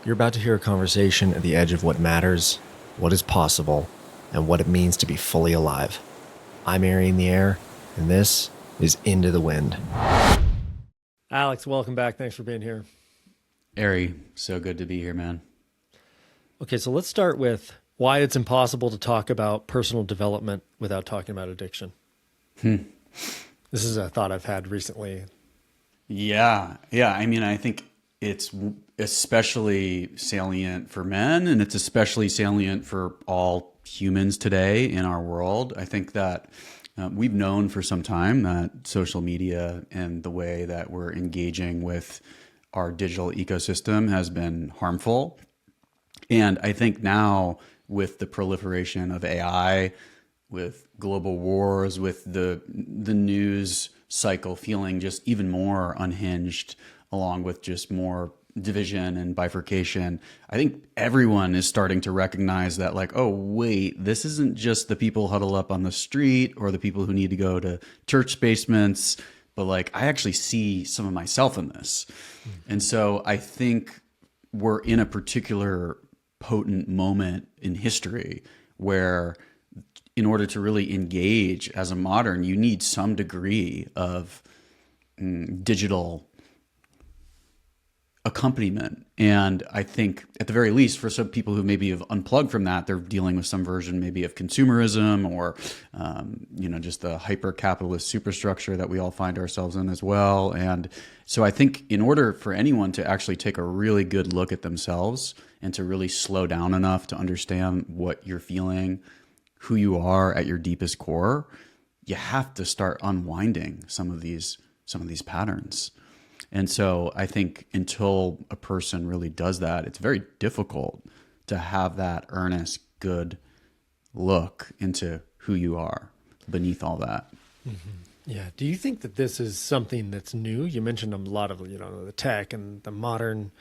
You're about to hear a conversation at the edge of what matters, what is possible, and what it means to be fully alive. I'm Ari in the air, and this is Into the Wind. Alex, welcome back. Thanks for being here. Ari, so good to be here, man. Okay, so let's start with why it's impossible to talk about personal development without talking about addiction. This is a thought I've had recently. Yeah. I mean, I think it's especially salient for men, and it's especially salient for all humans today in our world. I think that we've known for some time that social media and the way that we're engaging with our digital ecosystem has been harmful. And I think now with the proliferation of AI, with global wars, with the news cycle feeling just even more unhinged, along with just more division and bifurcation, I think everyone is starting to recognize that, like, oh, wait, this isn't just the people huddle up on the street or the people who need to go to church basements, but like, I actually see some of myself in this. And so I think we're in a particular potent moment in history where in order to really engage as a modern, you need some degree of digital accompaniment. And I think at the very least, for some people who maybe have unplugged from that, they're dealing with some version maybe of consumerism or, just the hyper capitalist superstructure that we all find ourselves in as well. And so I think in order for anyone to actually take a really good look at themselves and to really slow down enough to understand what you're feeling, who you are at your deepest core, you have to start unwinding some of these patterns. And so I think until a person really does that, it's very difficult to have that earnest, good look into who you are beneath all that. Yeah. Do you think that this is something that's new? You mentioned a lot of, the tech and the modern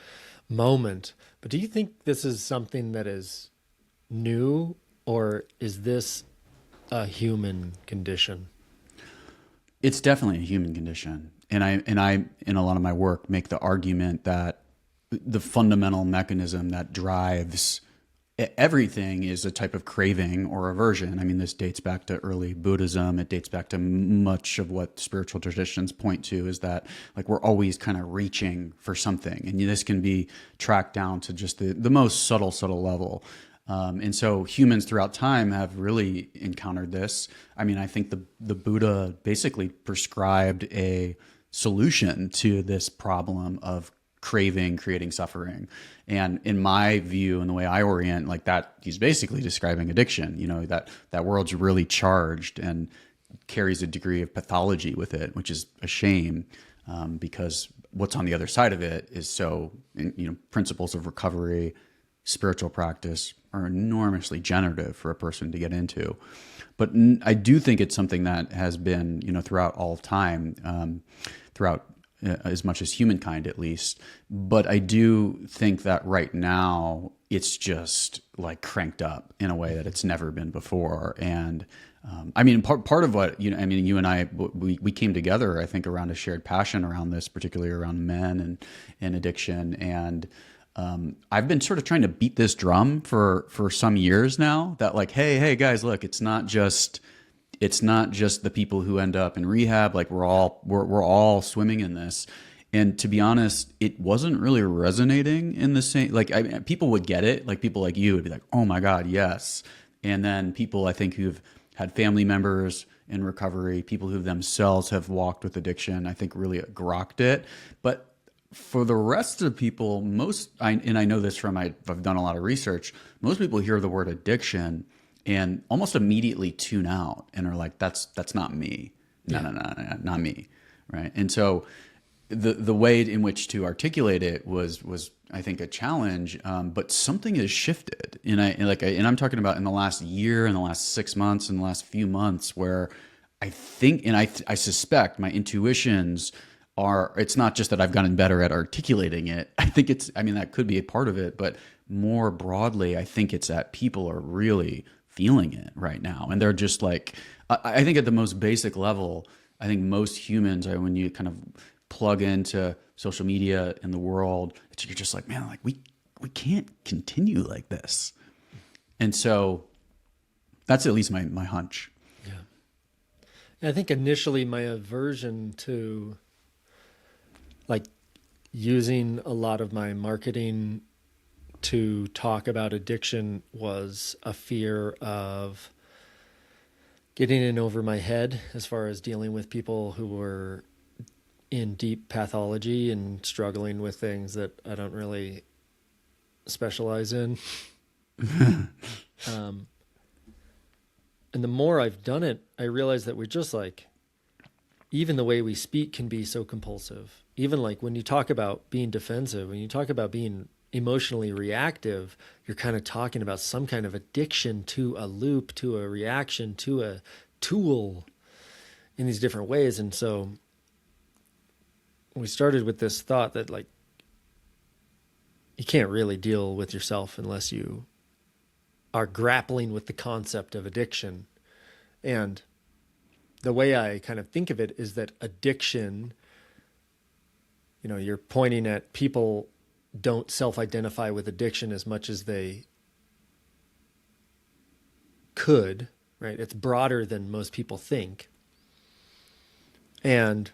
moment, but do you think this is something that is new, or is this a human condition? It's definitely a human condition. And I, in a lot of my work, make the argument that the fundamental mechanism that drives everything is a type of craving or aversion. I mean, this dates back to early Buddhism. It dates back to much of what spiritual traditions point to, is that like we're always kind of reaching for something. And this can be tracked down to just the most subtle level. And so humans throughout time have really encountered this. I mean, I think the Buddha basically prescribed a solution to this problem of craving, creating suffering. And in my view and the way I orient, like that, he's basically describing addiction, that world's really charged and carries a degree of pathology with it, which is a shame, because what's on the other side of it is so, principles of recovery, spiritual practice are enormously generative for a person to get into. But I do think it's something that has been, throughout all time, throughout as much as humankind at least. But I do think that right now it's just like cranked up in a way that it's never been before. And I mean, part of what, you and I, we came together, I think, around a shared passion around this, particularly around men and addiction. And I've been sort of trying to beat this drum for some years now that like, hey guys, look, it's not just the people who end up in rehab. Like we're all swimming in this. And to be honest, it wasn't really resonating in the same, like people would get it. Like people like you would be like, oh my God, yes. And then people I think who've had family members in recovery, people who themselves have walked with addiction, I think really grokked it. But for the rest of people, and I know this from, I've done a lot of research, most people hear the word addiction and almost immediately tune out and are like, that's not me. No, not me. Right. And so the way in which to articulate it was I think a challenge, but something has shifted. And I'm talking about in the last year, in the last 6 months, in the last few months, where I think, and I suspect my intuitions are, it's not just that I've gotten better at articulating it. I think that could be a part of it, but more broadly, I think it's that people are really feeling it right now. And they're just like, I think at the most basic level, I think most humans, when you kind of plug into social media in the world, you're just like, man, like we can't continue like this. And so that's at least my hunch. Yeah. I think initially my aversion to like using a lot of my marketing to talk about addiction was a fear of getting in over my head as far as dealing with people who were in deep pathology and struggling with things that I don't really specialize in. And the more I've done it, I realize that we're just like, even the way we speak can be so compulsive. Even like when you talk about being defensive, when you talk about being emotionally reactive, you're kind of talking about some kind of addiction to a loop, to a reaction, to a tool in these different ways. And so we started with this thought that like, you can't really deal with yourself unless you are grappling with the concept of addiction. And the way I kind of think of it is that addiction, you know, you're pointing at people don't self-identify with addiction as much as they could, right? It's broader than most people think. And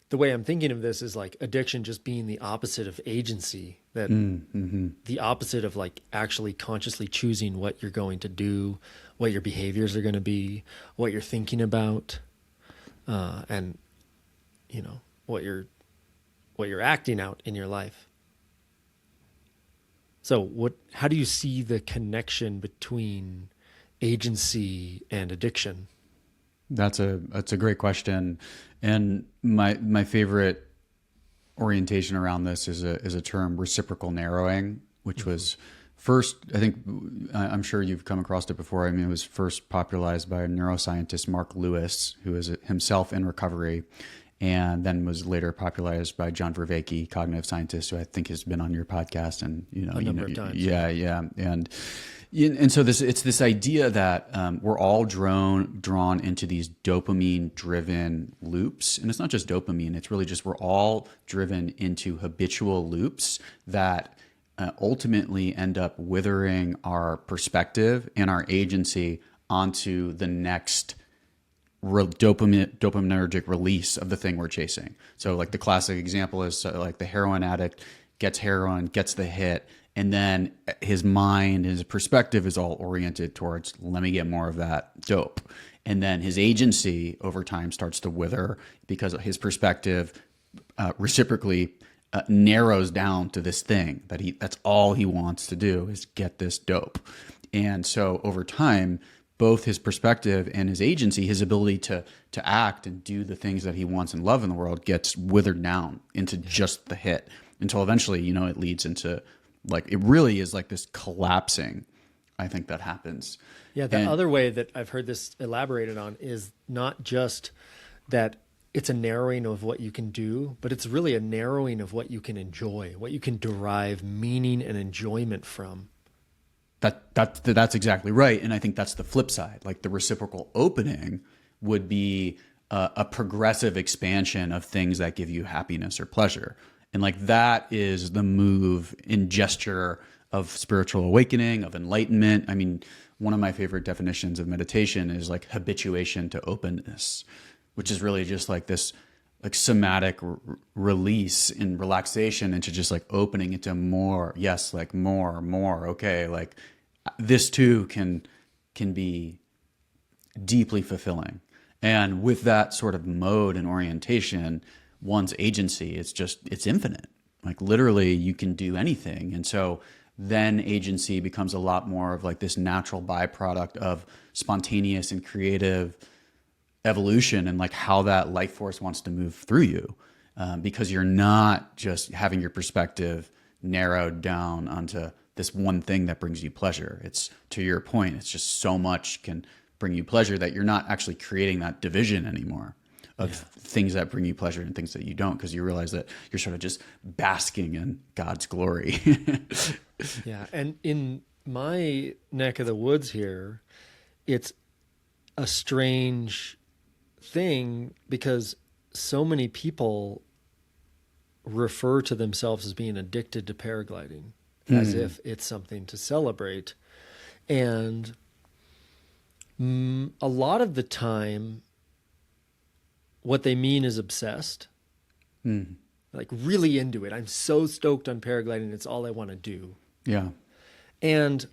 the way I'm thinking of this is like addiction just being the opposite of agency, that the opposite of like actually consciously choosing what you're going to do, what your behaviors are going to be, what you're thinking about, and you know, what you're acting out in your life. So how do you see the connection between agency and addiction? That's a great question. And my favorite orientation around this is a term, reciprocal narrowing, which was first, I think, I'm sure you've come across it before. I mean, it was first popularized by neuroscientist Mark Lewis, who is himself in recovery, and then was later popularized by John Vervaeke, cognitive scientist, who I think has been on your podcast and A number of times. Yeah. And so it's this idea that we're all drawn into these dopamine-driven loops, and it's not just dopamine; it's really just we're all driven into habitual loops that ultimately end up withering our perspective and our agency onto the next dopaminergic release of the thing we're chasing. So, like the classic example is like the heroin addict gets heroin, gets the hit. And then his mind, his perspective is all oriented towards, let me get more of that dope. And then his agency over time starts to wither because his perspective reciprocally narrows down to this thing that's all he wants to do is get this dope. And so over time, both his perspective and his agency, his ability to act and do the things that he wants and love in the world gets withered down into just the hit until eventually, it leads into like, it really is like this collapsing, I think, that happens. Yeah. The other way that I've heard this elaborated on is not just that it's a narrowing of what you can do, but it's really a narrowing of what you can enjoy, what you can derive meaning and enjoyment from. That's exactly right. And I think that's the flip side. Like the reciprocal opening would be a progressive expansion of things that give you happiness or pleasure. And like that is the move in gesture of spiritual awakening, of enlightenment. I mean, one of my favorite definitions of meditation is like habituation to openness, which is really just like this like somatic release and relaxation into just like opening into more. Yes, like more. Okay, like this too can be deeply fulfilling. And with that sort of mode and orientation, one's agency, it's infinite. Like literally you can do anything. And so then agency becomes a lot more of like this natural byproduct of spontaneous and creative evolution and like how that life force wants to move through you. Because you're not just having your perspective narrowed down onto this one thing that brings you pleasure. It's, to your point, it's just so much can bring you pleasure that you're not actually creating that division anymore of things that bring you pleasure and things that you don't, because you realize that you're sort of just basking in God's glory. Yeah. And in my neck of the woods here, it's a strange thing because so many people refer to themselves as being addicted to paragliding. as if it's something to celebrate. And a lot of the time, what they mean is obsessed, like really into it. I'm so stoked on paragliding. It's all I want to do. Yeah. And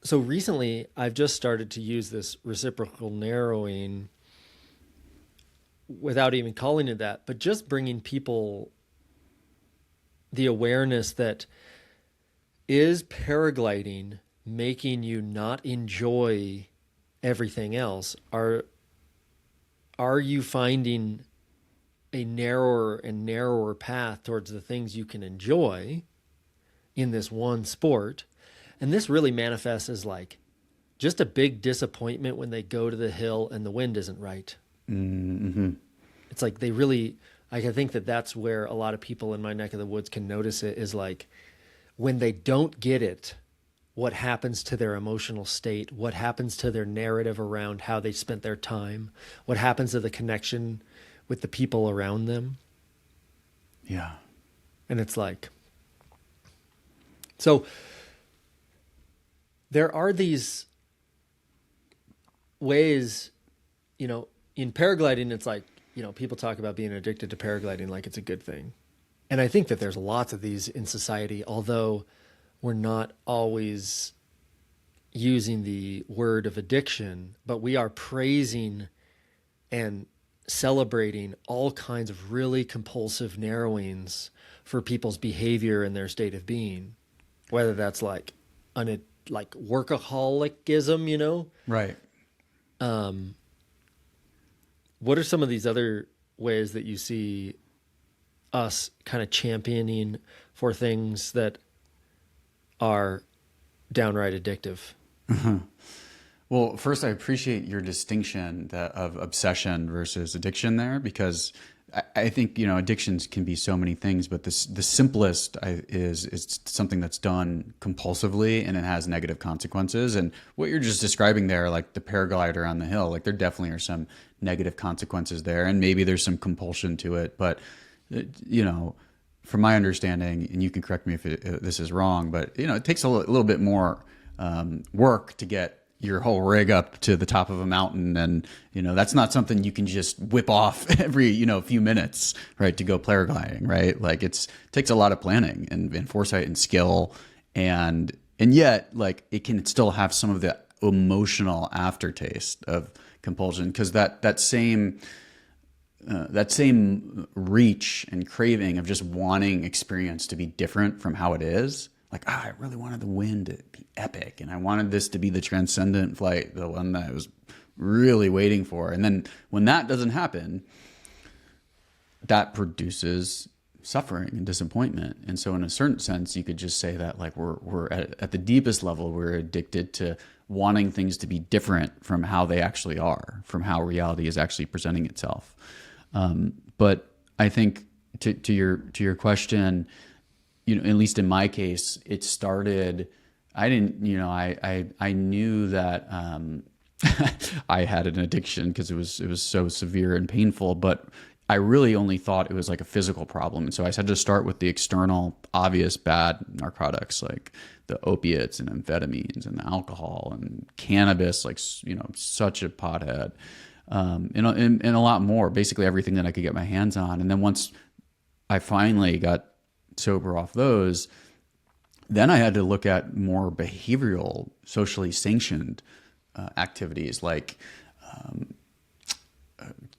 so recently I've just started to use this reciprocal narrowing without even calling it that, but just bringing people the awareness that, is paragliding making you not enjoy everything else? Are you finding a narrower and narrower path towards the things you can enjoy in this one sport? And this really manifests as like just a big disappointment when they go to the hill and the wind isn't right. Mm-hmm. It's like they really, I think that that's where a lot of people in my neck of the woods can notice it, is like when they don't get it, what happens to their emotional state, what happens to their narrative around how they spent their time, what happens to the connection with the people around them. Yeah. And it's like, so there are these ways, you know, in paragliding, it's like, you know, people talk about being addicted to paragliding like it's a good thing. And I think that there's lots of these in society, although we're not always using the word of addiction, but we are praising and celebrating all kinds of really compulsive narrowings for people's behavior and their state of being, whether that's like like workaholicism, you know? Right. What are some of these other ways that you see us kind of championing for things that are downright addictive? Well, first, I appreciate your distinction of obsession versus addiction there, because I think, you know, addictions can be so many things, but the simplest is something that's done compulsively and it has negative consequences. And what you're just describing there, like the paraglider on the hill, like there definitely are some negative consequences there, and maybe there's some compulsion to it. But, you know, from my understanding, and you can correct me if this is wrong, but, you know, it takes a little bit more work to get your whole rig up to the top of a mountain. And, you know, that's not something you can just whip off every, you know, few minutes, right, to go paragliding, right? Like it takes a lot of planning and foresight and skill. And yet, like, it can still have some of the emotional aftertaste of compulsion, because that same reach and craving of just wanting experience to be different from how it is. Like, I really wanted the wind to be epic, and I wanted this to be the transcendent flight, the one that I was really waiting for. And then when that doesn't happen, that produces suffering and disappointment. And so in a certain sense, you could just say that, like, we're at the deepest level, we're addicted to wanting things to be different from how they actually are, from how reality is actually presenting itself. But I think to your question, you know, at least in my case, it started, I didn't, you know, I knew that, I had an addiction because it was so severe and painful, but I really only thought it was like a physical problem. And so I had to start with the external, obvious bad narcotics, like the opiates and amphetamines and the alcohol and cannabis, like, you know, such a pothead, and a lot more, basically everything that I could get my hands on. And then once I finally got sober off those, then I had to look at more behavioral, socially sanctioned activities like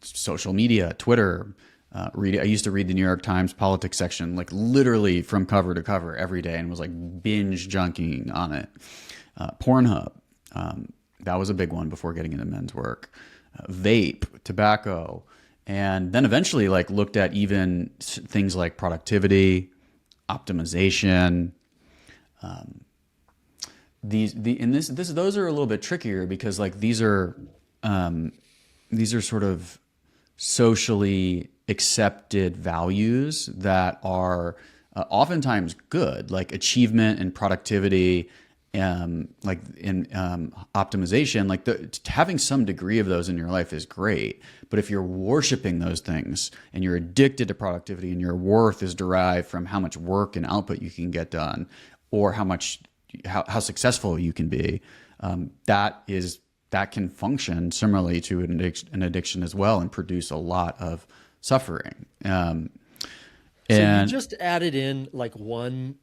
social media, Twitter. I used to read the New York Times politics section, like literally from cover to cover every day, and was like binge junking on it. Pornhub, that was a big one before getting into men's work. Vape, tobacco, and then eventually like looked at even things like productivity, optimization. Those are a little bit trickier because like these are sort of socially accepted values that are oftentimes good, like achievement and productivity like in optimization, like having some degree of those in your life is great. But if you're worshiping those things and you're addicted to productivity and your worth is derived from how much work and output you can get done, or how successful you can be, that can function similarly to an addiction as well and produce a lot of suffering. So you just added in like one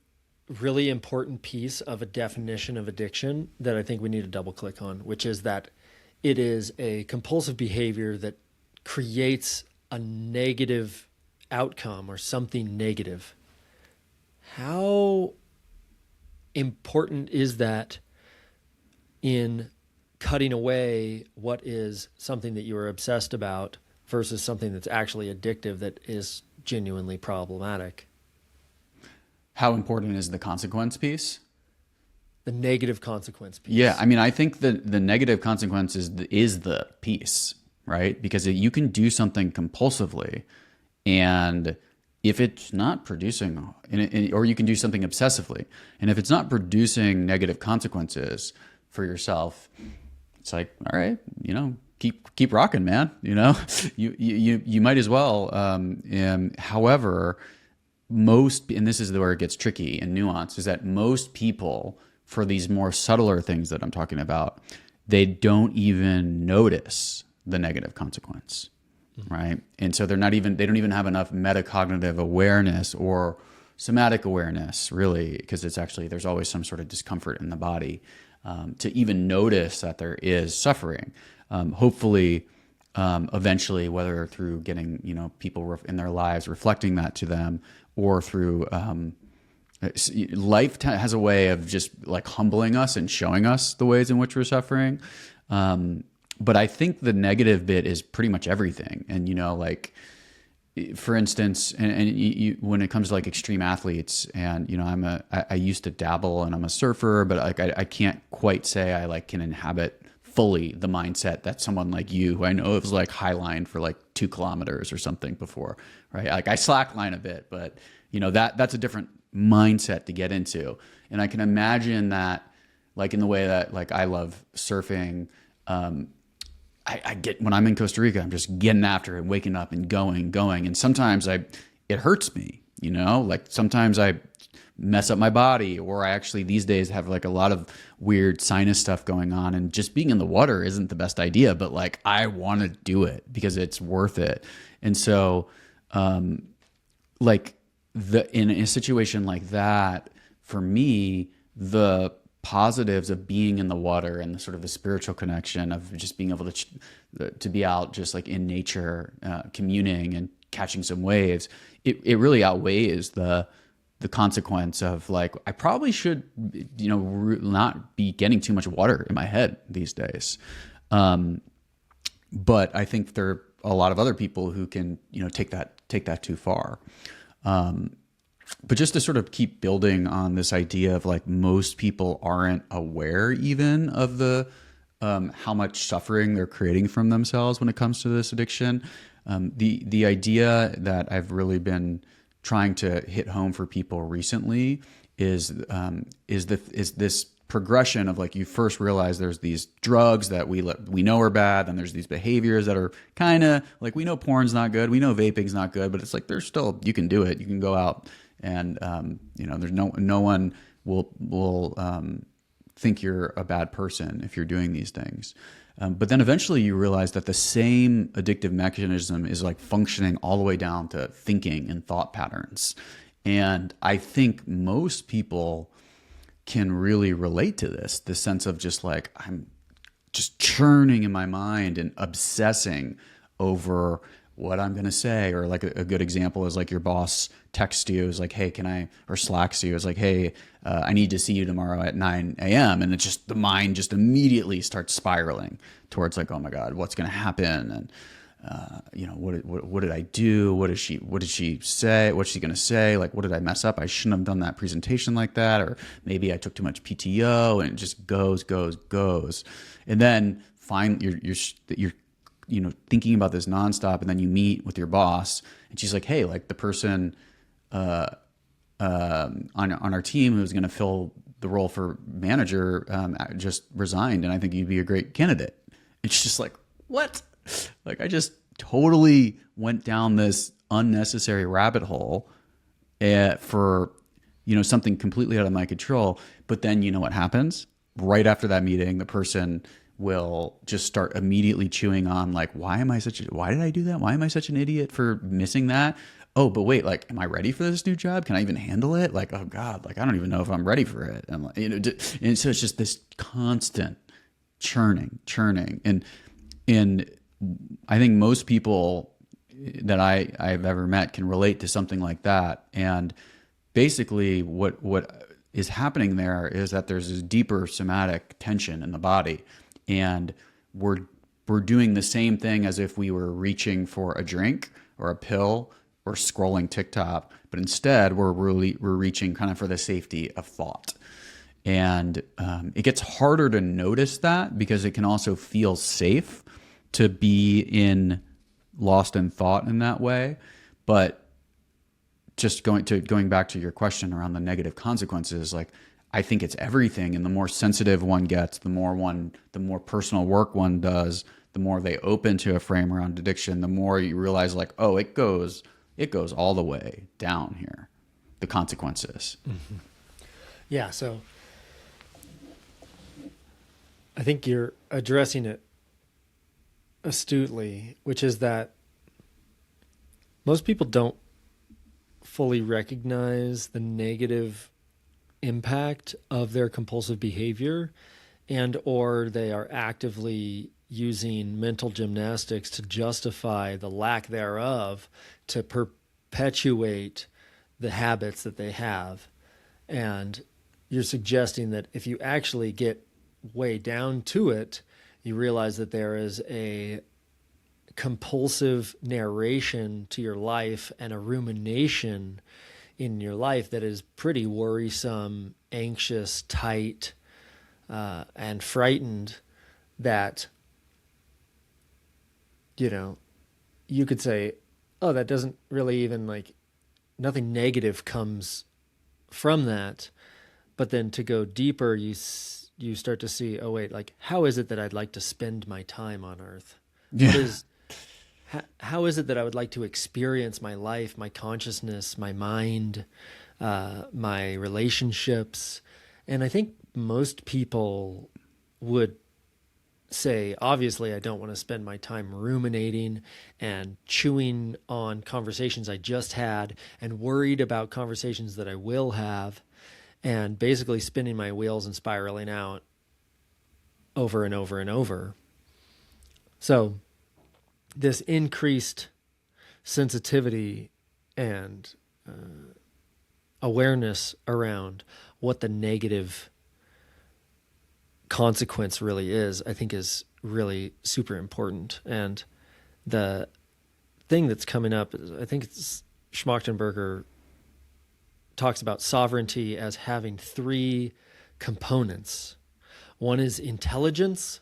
really important piece of a definition of addiction that I think we need to double click on, which is that it is a compulsive behavior that creates a negative outcome or something negative. How important is that in cutting away what is something that you are obsessed about versus something that's actually addictive that is genuinely problematic? How important is the consequence piece? The negative consequence piece. Yeah, I mean, I think the negative consequence is the piece, right? Because you can do something compulsively, and if it's not producing, or you can do something obsessively, and if it's not producing negative consequences for yourself, it's like, all right, keep rocking, man. You might as well. However, and this is where it gets tricky and nuanced, is that most people, for these more subtler things that I'm talking about, they don't even notice the negative consequence, right? And so they don't even have enough metacognitive awareness or somatic awareness, really, because it's actually, there's always some sort of discomfort in the body, to even notice that there is suffering. Hopefully, eventually, whether through getting people in their lives reflecting that to them, or through life has a way of just like humbling us and showing us the ways in which we're suffering. But I think the negative bit is pretty much everything. And like, for instance, when it comes to like extreme athletes, and I used to dabble, and I'm a surfer, but like I can't quite say I like can inhabit fully the mindset that someone like you, who I know was like highline for like 2 kilometers or something before, right? Like I slackline a bit, but that's a different mindset to get into. And I can imagine that, like in the way that like I love surfing, I get, when I'm in Costa Rica, I'm just getting after it, waking up and going. And sometimes it hurts me, like sometimes I mess up my body, or I actually these days have like a lot of weird sinus stuff going on, and just being in the water isn't the best idea, but like I want to do it because it's worth it. And so, like in a situation like that, for me, the positives of being in the water and the sort of the spiritual connection of just being able to be out just like in nature, communing and catching some waves, it really outweighs the consequence of like, I probably should, not be getting too much water in my head these days. But I think there are a lot of other people who can, take that too far. But just to sort of keep building on this idea of like, most people aren't aware even of the, how much suffering they're creating from themselves when it comes to this addiction. The idea that I've really been trying to hit home for people recently is this progression of like, you first realize there's these drugs that we know are bad, and there's these behaviors that are kind of like, we know porn's not good, we know vaping's not good, but it's like, there's still, you can do it, you can go out and there's no one will think you're a bad person if you're doing these things. But then eventually you realize that the same addictive mechanism is like functioning all the way down to thinking and thought patterns. And I think most people can really relate to this sense of just like, I'm just churning in my mind and obsessing over what I'm going to say. Or like a good example is like your boss texts you, is like, hey, or slacks you, is like, hey, I need to see you tomorrow at 9 a.m. And it's just, the mind just immediately starts spiraling towards like, oh my God, what's going to happen? And, what did I do? What did she say? What's she going to say? Like, what did I mess up? I shouldn't have done that presentation like that. Or maybe I took too much PTO, and it just goes. And then you're thinking about this nonstop. And then you meet with your boss, and she's like, hey, like the person, on our team who's going to fill the role for manager just resigned, and I think you'd be a great candidate. It's just like, what? Like, I just totally went down this unnecessary rabbit hole for, something completely out of my control. But then you know what happens? Right after that meeting, the person will just start immediately chewing on like, why did I do that? Why am I such an idiot for missing that? Oh, but wait, like, am I ready for this new job? Can I even handle it? Like, oh God, like, I don't even know if I'm ready for it. And like, and so it's just this constant churning. And I think most people that I've ever met can relate to something like that. And basically what is happening there is that there's this deeper somatic tension in the body, and we're doing the same thing as if we were reaching for a drink or a pill or scrolling TikTok, but instead we're reaching kind of for the safety of thought. And it gets harder to notice that because it can also feel safe to be lost in thought in that way. But just going back to your question around the negative consequences, like, I think it's everything. And the more sensitive one gets, the more personal work one does, the more they open to a frame around addiction, the more you realize like, oh, it goes all the way down here, the consequences. Mm-hmm. Yeah. So I think you're addressing it astutely, which is that most people don't fully recognize the negative impact of their compulsive behavior, and or they are actively using mental gymnastics to justify the lack thereof, to perpetuate the habits that they have. And you're suggesting that if you actually get way down to it, you realize that there is a compulsive narration to your life and a rumination in your life that is pretty worrisome, anxious, tight, and frightened, that, you could say, oh, that doesn't really even, like, nothing negative comes from that. But then to go deeper, you start to see, oh, wait, like, how is it that I'd like to spend my time on earth? Yeah. How is it that I would like to experience my life, my consciousness, my mind, my relationships? And I think most people would say, obviously, I don't want to spend my time ruminating and chewing on conversations I just had and worried about conversations that I will have, and basically spinning my wheels and spiraling out over and over and over. So this increased sensitivity and awareness around what the negative consequence really is, I think, is really super important. And the thing that's coming up is, I think it's Schmachtenberger talks about sovereignty as having three components. One is intelligence.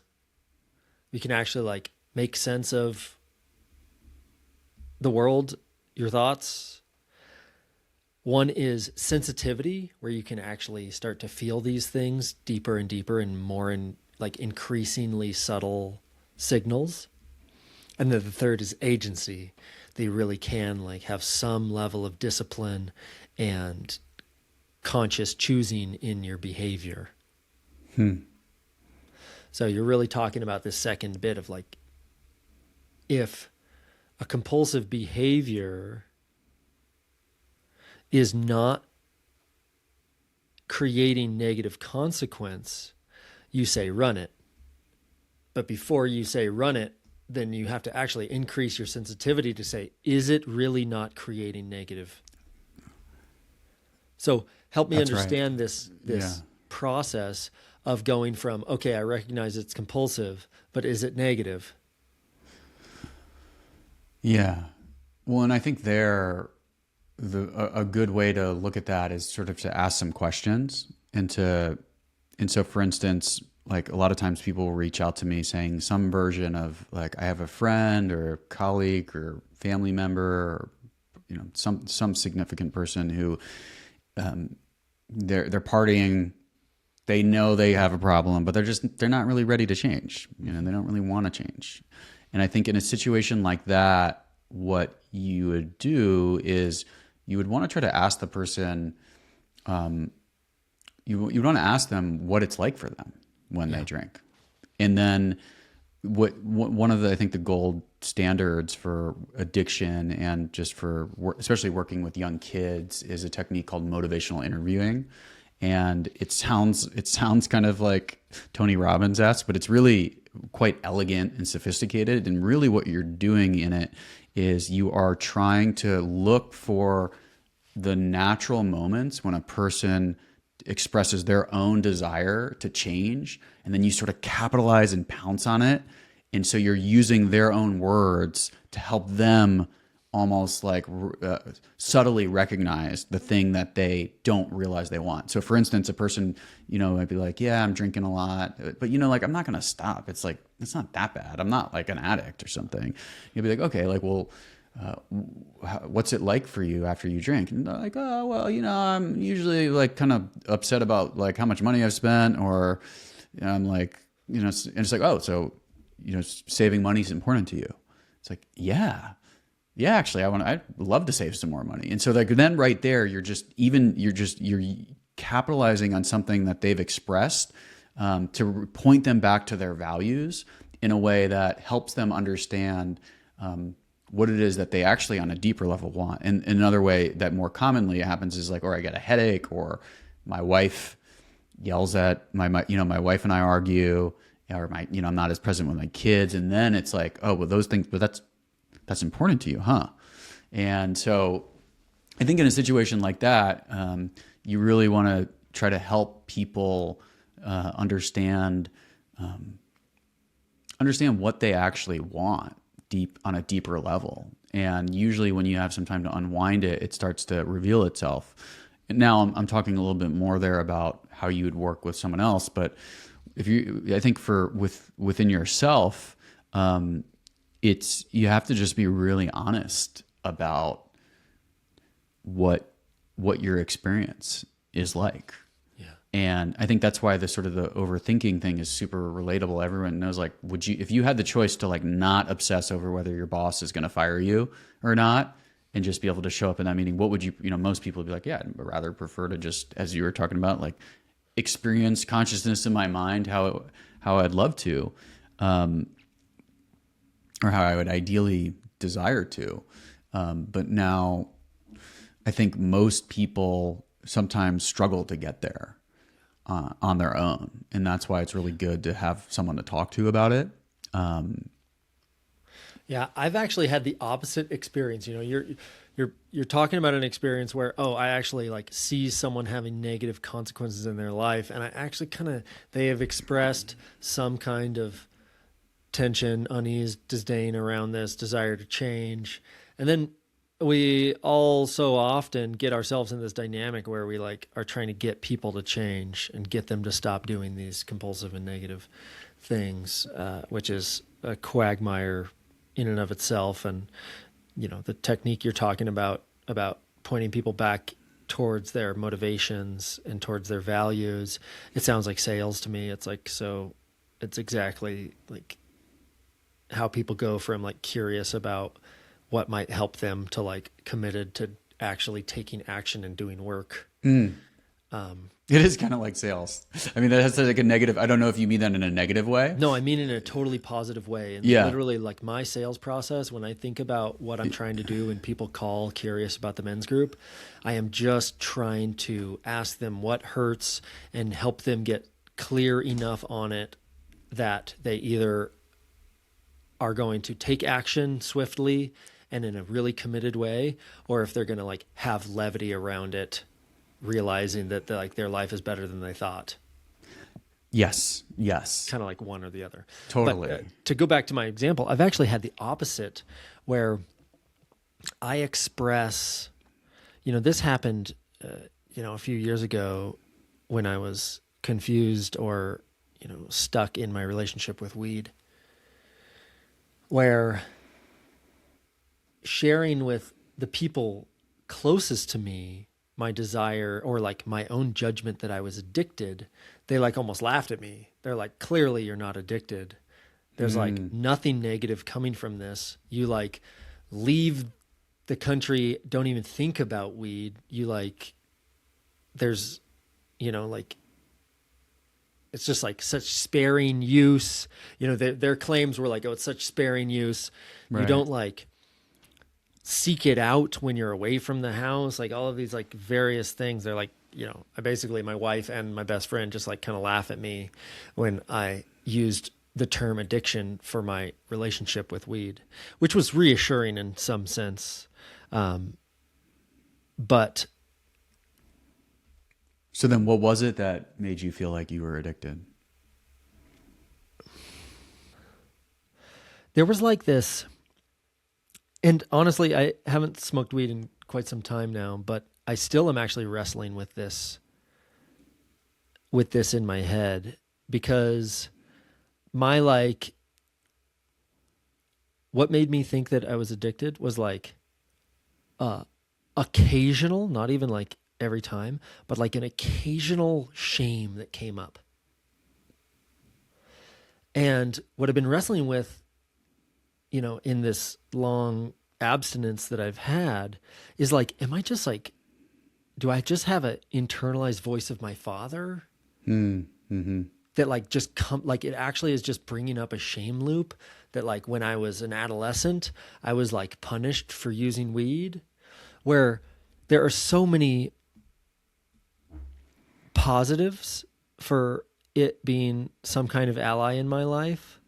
You can actually like make sense of the world, your thoughts. One is sensitivity, where you can actually start to feel these things deeper and deeper and more in like increasingly subtle signals. And then the third is agency. They really can like have some level of discipline and conscious choosing in your behavior. So you're really talking about this second bit of like, if a compulsive behavior is not creating negative consequence, you say run it. But before you say run it, then you have to actually increase your sensitivity to say, is it really not creating negative? So help me understand this process of going from, okay, I recognize it's compulsive, but is it negative? Yeah. Well, and I think a good way to look at that is sort of to ask some questions and so for instance, like a lot of times people will reach out to me saying some version of like, I have a friend or a colleague or family member or, some significant person who, they're partying They know they have a problem, but they're not really ready to change. You know, they don't really want to change. And I think in a situation like that, what you would do is you would want to try to ask the person, you want to ask them what it's like for them when they drink. And then one of the, I think the gold standards for addiction and just for especially working with young kids is a technique called motivational interviewing. And it sounds kind of like Tony Robbins-esque, but it's really quite elegant and sophisticated. And really what you're doing in it is you are trying to look for the natural moments when a person expresses their own desire to change, and then you sort of capitalize and pounce on it. And so you're using their own words to help them almost like subtly recognize the thing that they don't realize they want. So for instance, a person, you know, might be like, yeah, I'm drinking a lot, but you know, like, I'm not going to stop. It's like, it's not that bad. I'm not like an addict or something. You'll be like, okay, like, well, what's it like for you after you drink? And they're like, oh, well, you know, I'm usually like kind of upset about like how much money I've spent, or you know, I'm like, you know, and it's like, oh, so, you know, saving money is important to you. It's like, yeah, actually I'd love to save some more money. And so like, then right there, you're capitalizing on something that they've expressed, to point them back to their values in a way that helps them understand, what it is that they actually on a deeper level want. And another way that more commonly happens is like, or I get a headache, or my wife yells at my wife and I argue, or I'm not as present with my kids. And then it's like, oh, well, those things, but that's important to you, huh? And so I think in a situation like that, you really want to try to help people understand what they actually want on a deeper level. And usually when you have some time to unwind it, it starts to reveal itself. And now I'm talking a little bit more there about how you would work with someone else. But I think within yourself, you have to just be really honest about what your experience is like. And I think that's why the overthinking thing is super relatable. Everyone knows, like, if you had the choice to like not obsess over whether your boss is going to fire you or not, and just be able to show up in that meeting, what would you, most people would be like, yeah, I'd rather prefer to just, as you were talking about, like experience consciousness in my mind, how I'd love to, or how I would ideally desire to. But now I think most people sometimes struggle to get there on their own. And that's why it's really good to have someone to talk to about it. Yeah, I've actually had the opposite experience. You know, you're talking about an experience where, oh, I actually like see someone having negative consequences in their life, and I actually they have expressed some kind of tension, unease, disdain around this, desire to change. And then we all so often get ourselves in this dynamic where we like are trying to get people to change and get them to stop doing these compulsive and negative things, which is a quagmire in and of itself. And, you know, the technique you're talking about pointing people back towards their motivations and towards their values, it sounds like sales to me. It's like, so it's exactly like how people go from like curious about what might help them to like committed to actually taking action and doing work. It is kind of like sales. I mean, that has like a negative, I don't know if you mean that in a negative way. No, I mean in a totally positive way. And literally like my sales process, when I think about what I'm trying to do and people call curious about the men's group, I am just trying to ask them what hurts and help them get clear enough on it that they either are going to take action swiftly and in a really committed way, or if they're going to like have levity around it, realizing that like their life is better than they thought. Yes. Kind of like one or the other. Totally. But, to go back to my example, I've actually had the opposite where I express, this happened, a few years ago when I was confused or, stuck in my relationship with weed, where sharing with the people closest to me my desire or like my own judgment that I was addicted, they like almost laughed at me. They're like, clearly you're not addicted. There's like nothing negative coming from this. You like leave the country, don't even think about weed. You like, there's, like, it's just like such sparing use. Their claims were like, oh, it's such sparing use. Right. You don't like seek it out when you're away from the house. Like all of these like various things. They're like, I basically, my wife and my best friend just like kind of laugh at me when I used the term addiction for my relationship with weed, which was reassuring in some sense. But so then what was it that made you feel like you were addicted? there was like this, and honestly, I haven't smoked weed in quite some time now, but I still am actually wrestling with this in my head, because my like, what made me think that I was addicted was like occasional, not even like every time, but like an occasional shame that came up. And what I've been wrestling with, in this long abstinence that I've had is like, am I just like, do I just have an internalized voice of my father that like just like it actually is just bringing up a shame loop that like when I was an adolescent, I was like punished for using weed, where there are so many positives for it being some kind of ally in my life.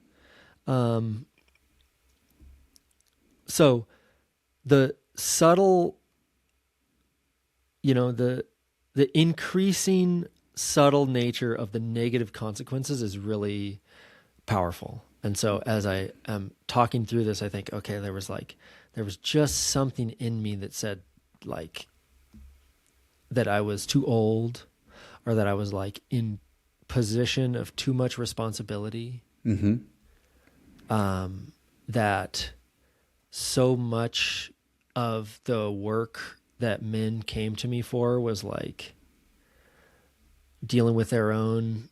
So the subtle, the increasing subtle nature of the negative consequences is really powerful. And so as I am talking through this, I think, okay, there was just something in me that said like that I was too old, or that I was like in position of too much responsibility. That so much of the work that men came to me for was like dealing with their own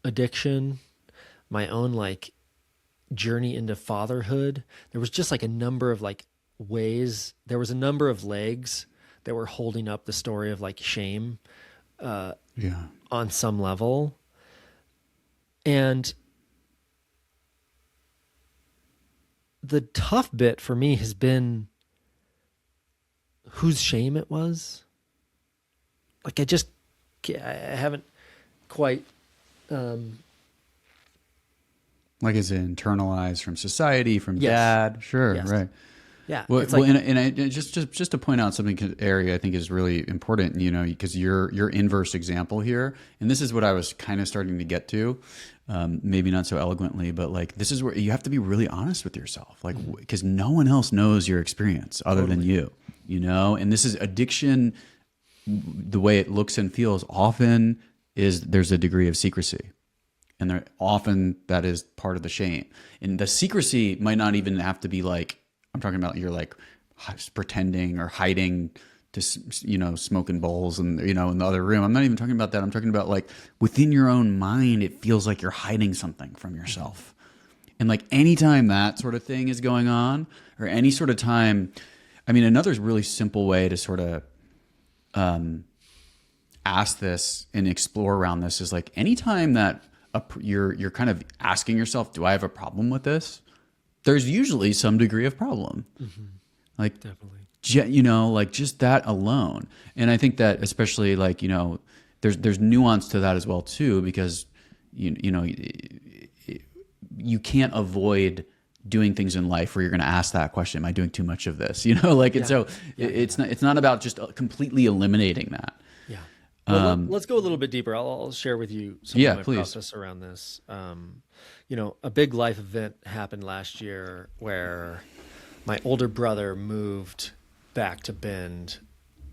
addiction, my own like journey into fatherhood. There was just like a number of like ways, there was a number of legs that were holding up the story of like shame on some level. And the tough bit for me has been whose shame it was. Like I haven't quite. Like, is it internalized from society, from Yes. dad? Sure, Yes. right. Yeah. Well, it's like, and I just to point out something area I think is really important, because your inverse example here, and this is what I was kind of starting to get to, maybe not so eloquently, but like this is where you have to be really honest with yourself, like because no one else knows your experience other than you, and this is addiction. The way it looks and feels often is there's a degree of secrecy. And there often that is part of the shame. And the secrecy might not even have to be like, I'm talking about you're like pretending or hiding to, smoking bowls and, in the other room. I'm not even talking about that. I'm talking about like within your own mind, it feels like you're hiding something from yourself. And like anytime that sort of thing is going on, or any sort of time, another really simple way to sort of ask this and explore around this is like anytime that you're kind of asking yourself, do I have a problem with this? There's usually some degree of problem. Like, definitely, like just that alone. And I think that especially like, there's nuance to that as well too, because you can't avoid doing things in life where you're going to ask that question, am I doing too much of this? It's not about just completely eliminating that. Well, let's go a little bit deeper. I'll share with you some of my please. process around this. A big life event happened last year where my older brother moved back to Bend.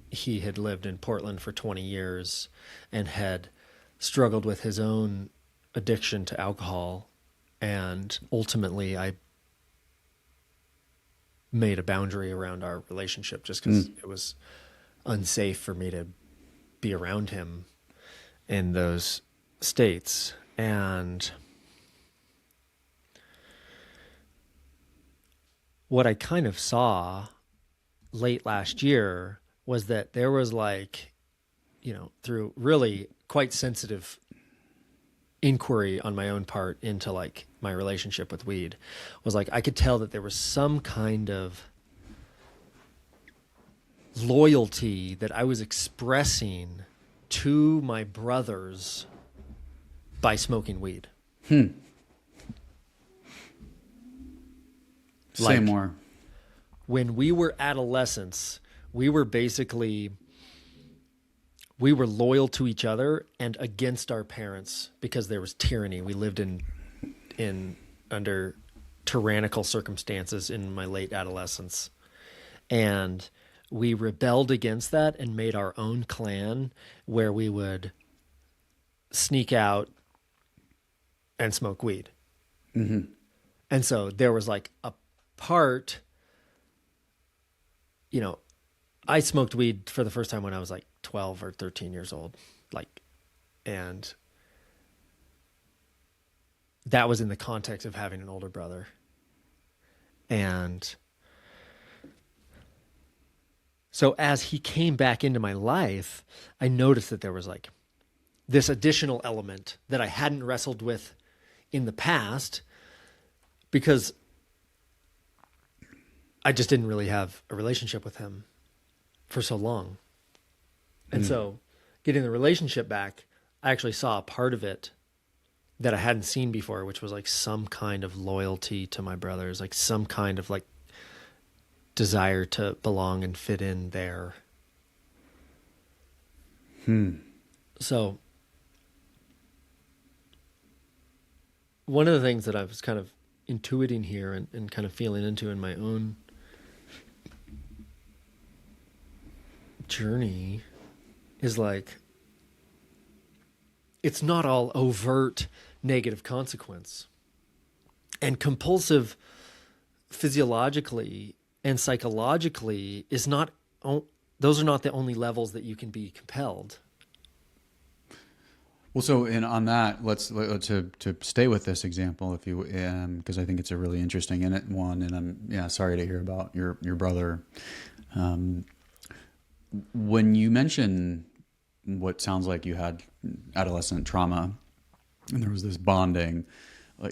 He had lived in Portland for 20 years and had struggled with his own addiction to alcohol. And ultimately, I made a boundary around our relationship just because it was unsafe for me to be around him in those states. And what I kind of saw late last year was that there was like, through really quite sensitive inquiry on my own part into like my relationship with weed, was like I could tell that there was some kind of loyalty that I was expressing to my brothers by smoking weed. Say more. When we were adolescents, we were loyal to each other and against our parents because there was tyranny. We lived under tyrannical circumstances in my late adolescence. And we rebelled against that and made our own clan where we would sneak out and smoke weed. Mm-hmm. And so there was like a part, I smoked weed for the first time when I was like 12 or 13 years old. And that was in the context of having an older brother. And so as he came back into my life, I noticed that there was like this additional element that I hadn't wrestled with in the past because I just didn't really have a relationship with him for so long. And so getting the relationship back, I actually saw a part of it that I hadn't seen before, which was like some kind of loyalty to my brothers, like some kind of like desire to belong and fit in there. So one of the things that I was kind of intuiting here and kind of feeling into in my own journey is like, it's not all overt negative consequence. And compulsive physiologically and psychologically those are not the only levels that you can be compelled. Well, so and on that, let's to stay with this example, if you, because I think it's a really interesting one, and I'm sorry to hear about your brother. When you mention what sounds like you had adolescent trauma, and there was this bonding,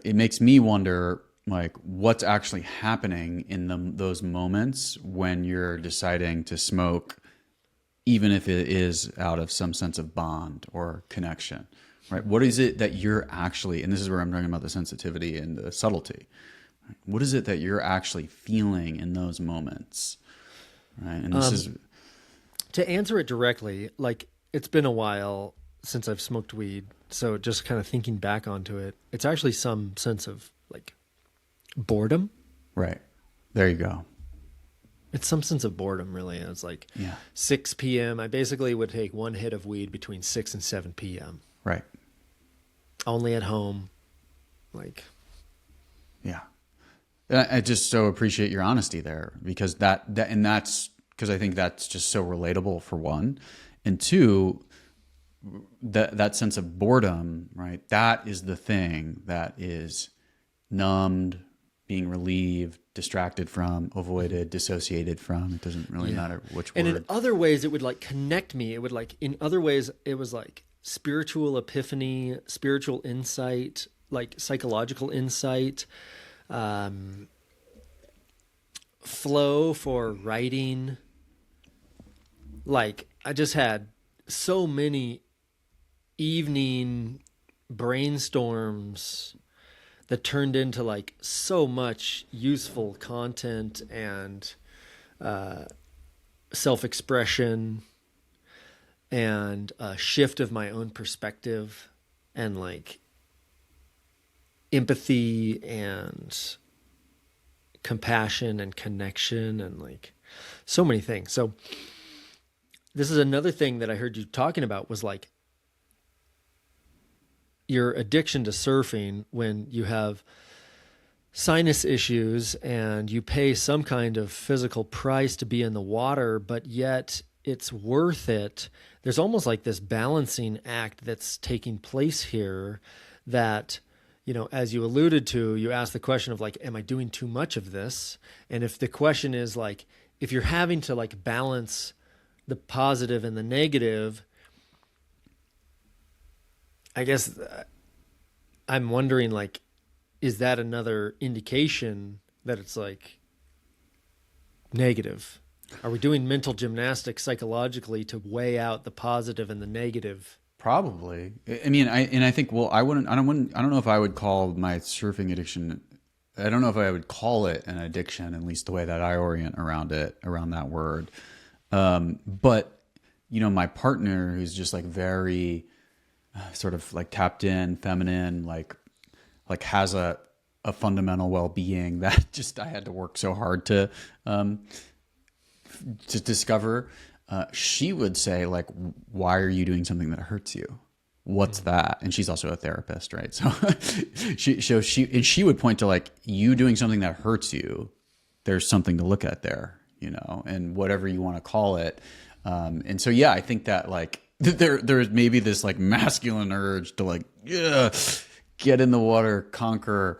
it makes me wonder, like, what's actually happening in those moments when you're deciding to smoke, even if it is out of some sense of bond or connection, right? What is it that you're actually, and this is where I'm talking about the sensitivity and the subtlety, right? What is it that you're actually feeling in those moments, right? And this is... To answer it directly, like, it's been a while since I've smoked weed, so just kind of thinking back onto it, it's actually some sense of, like, boredom. Right. There you go. It's some sense of boredom, really. It's like 6 p.m. I basically would take one hit of weed between 6 and 7 p.m. Right. Only at home. Like. Yeah. I just so appreciate your honesty there, because that's because I think that's just so relatable, for one. And two, that sense of boredom, right? That is the thing that is numbed, being relieved, distracted from, avoided, dissociated from. It doesn't really matter which word. And in other ways, it would like connect me. It would like, in other ways, it was like spiritual epiphany, spiritual insight, like psychological insight, flow for writing. Like, I just had so many evening brainstorms that turned into like so much useful content and self-expression and a shift of my own perspective and like empathy and compassion and connection and like so many things. So this is another thing that I heard you talking about, was like your addiction to surfing when you have sinus issues and you pay some kind of physical price to be in the water, but yet it's worth it. There's almost like this balancing act that's taking place here that, as you alluded to, you asked the question of like, am I doing too much of this? And if the question is like, if you're having to like balance the positive and the negative, I guess I'm wondering like, is that another indication that it's like negative? Are we doing mental gymnastics psychologically to weigh out the positive and the negative? Probably. I mean, I think, well, I don't know if I would call my surfing addiction, I don't know if I would call it an addiction, at least the way that I orient around it, around that word. But, my partner, who's just like very sort of like tapped in, feminine, like has a fundamental well-being that just I had to work so hard to discover. She would say like, why are you doing something that hurts you? What's that? And she's also a therapist, right? So she would point to like, you doing something that hurts you, there's something to look at there, and whatever you want to call it. And so, yeah, I think that like there's maybe this like masculine urge to like, yeah, get in the water, conquer,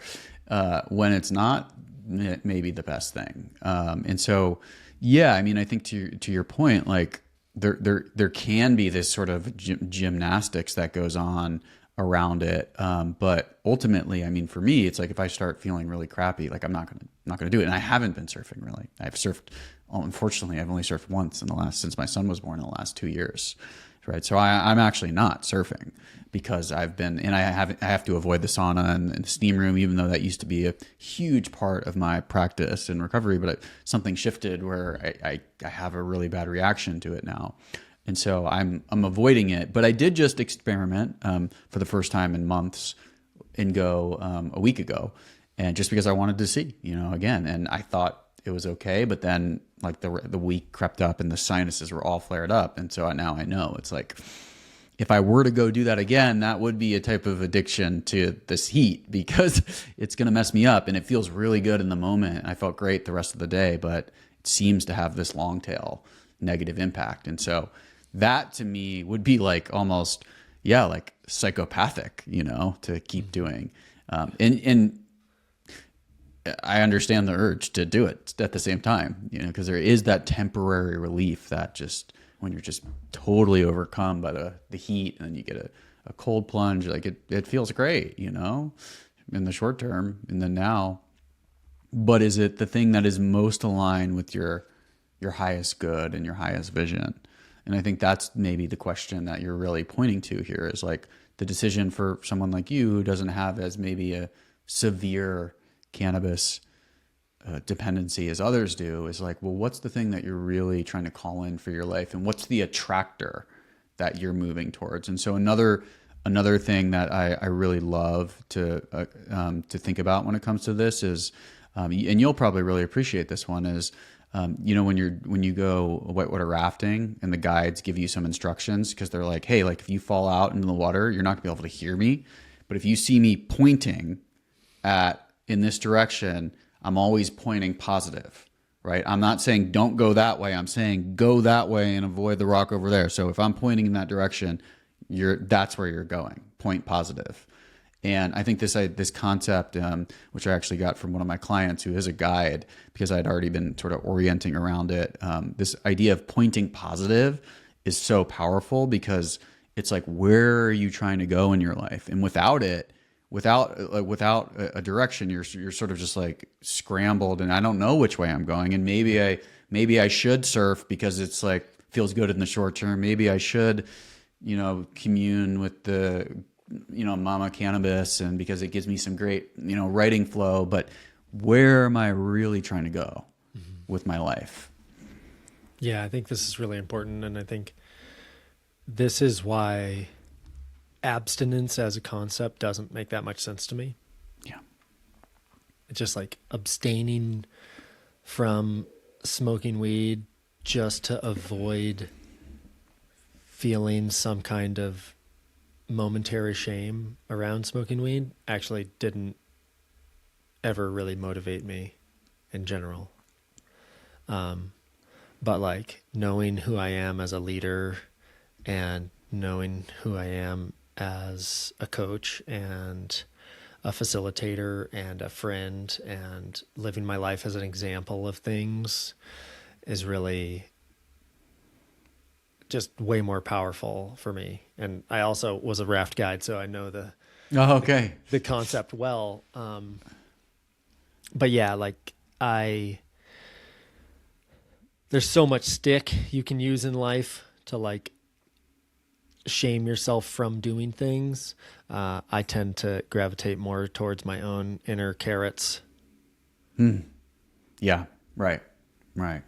when it's not maybe the best thing. And so, yeah, I mean, I think to your point, like there can be this sort of gymnastics that goes on around it. But ultimately, I mean, for me, it's like if I start feeling really crappy, like I'm not gonna do it. And I haven't been surfing really. I've surfed, unfortunately, I've only surfed once since my son was born in the last 2 years. Right. So I'm actually not surfing because I have to avoid the sauna and the steam room, even though that used to be a huge part of my practice and recovery. But something shifted where I have a really bad reaction to it now. And so I'm avoiding it. But I did just experiment for the first time in months and go a week ago. And just because I wanted to see, again, and I thought it was okay. But then like the week crept up and the sinuses were all flared up. And so now I know it's like, if I were to go do that again, that would be a type of addiction to this heat because it's going to mess me up. And it feels really good in the moment. I felt great the rest of the day, but it seems to have this long tail negative impact. And so that to me would be like almost, yeah, like psychopathic, to keep doing. And I understand the urge to do it at the same time, because there is that temporary relief that just when you're just totally overcome by the heat and then you get a cold plunge, like it feels great, in the short term and then now. But is it the thing that is most aligned with your highest good and your highest vision? And I think that's maybe the question that you're really pointing to here is like the decision for someone like you who doesn't have as maybe a severe cannabis dependency as others do is like, well, what's the thing that you're really trying to call in for your life? And what's the attractor that you're moving towards? And so another thing that I really love to think about when it comes to this is, and you'll probably really appreciate this one is, when you go whitewater rafting and the guides give you some instructions because they're like, hey, like if you fall out into the water, you're not gonna be able to hear me. But if you see me pointing in this direction, I'm always pointing positive, right? I'm not saying don't go that way. I'm saying go that way and avoid the rock over there. So if I'm pointing in that direction, that's where you're going. Point positive. And I think this concept, which I actually got from one of my clients who is a guide, because I'd already been sort of orienting around it. This idea of pointing positive is so powerful because it's like, where are you trying to go in your life? And without a direction, you're sort of just like scrambled, and I don't know which way I'm going. And maybe I should surf because it's like feels good in the short term. Maybe I should, commune with the mama cannabis, and because it gives me some great writing flow. But where am I really trying to go with my life? Yeah, I think this is really important, and I think this is why abstinence as a concept doesn't make that much sense to me. Yeah. It's just like abstaining from smoking weed just to avoid feeling some kind of momentary shame around smoking weed actually didn't ever really motivate me in general. but like knowing who I am as a leader and knowing who I am as a coach and a facilitator and a friend and living my life as an example of things is really just way more powerful for me. And I also was a raft guide, so I know Oh, okay. the concept well. But yeah, like there's so much stick you can use in life to like shame yourself from doing things. I tend to gravitate more towards my own inner carrots. Yeah. Right. Right.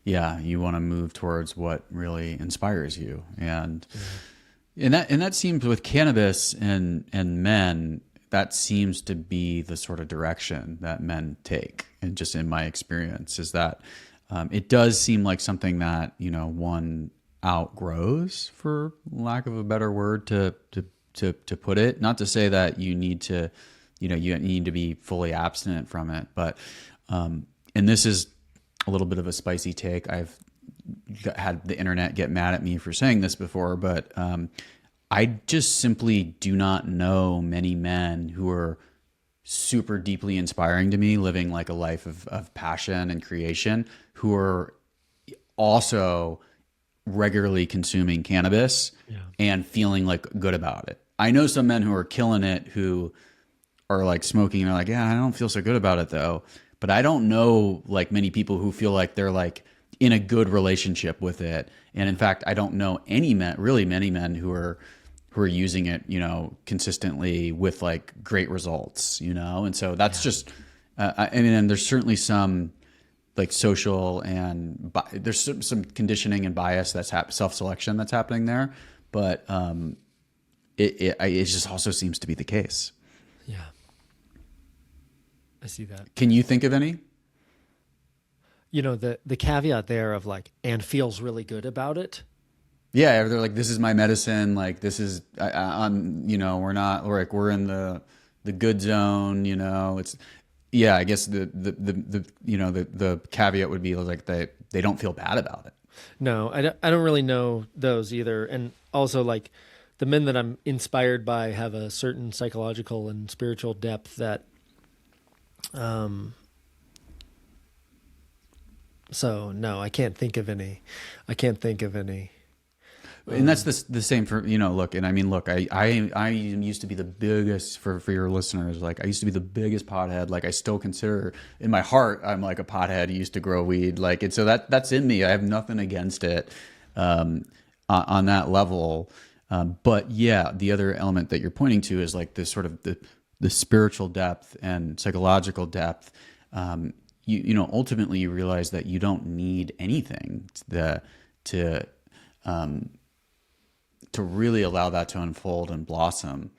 Yeah. You want to move towards what really inspires you. And that seems with cannabis and men, that seems to be the sort of direction that men take. And just in my experience is that, it does seem like something that, one outgrows, for lack of a better word to put it. Not to say that you need to, you need to be fully abstinent from it, but, and this is a little bit of a spicy take. I've had the internet get mad at me for saying this before, but, I just simply do not know many men who are super deeply inspiring to me, living like a life of passion and creation, who are also regularly consuming cannabis and feeling like good about it. I know some men who are killing it, who are like smoking and they're like, yeah, I don't feel so good about it though. But I don't know like many people who feel like they're like in a good relationship with it. And in fact, I don't know any men, really many men who are using it, consistently with like great results, and so that's just, I mean, and there's certainly some like social and there's some conditioning and bias that's self-selection that's happening there, but it just also seems to be the case. Yeah, I see that. Can you think of any? The caveat there of like, and feels really good about it. Yeah, they're like, this is my medicine. Like, this is, I'm, we're in the good zone. It's, yeah. I guess the caveat would be like they don't feel bad about it. No, I don't really know those either. And also, like, the men that I'm inspired by have a certain psychological and spiritual depth that, so no, I can't think of any. And that's the same for, look, and I mean, look, I used to be the biggest, for your listeners, like I used to be the biggest pothead. Like I still consider in my heart, I'm like a pothead. I used to grow weed. Like, and so that's in me. I have nothing against it, on that level. But yeah, the other element that you're pointing to is like this sort of the spiritual depth and psychological depth. Ultimately you realize that you don't need anything to really allow that to unfold and blossom.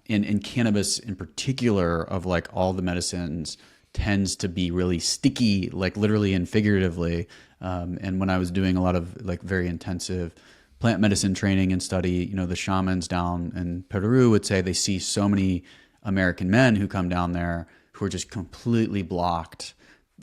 And cannabis in particular, of like all the medicines, tends to be really sticky, like literally and figuratively. And when I was doing a lot of like very intensive plant medicine training and study, the shamans down in Peru would say they see so many American men who come down there who are just completely blocked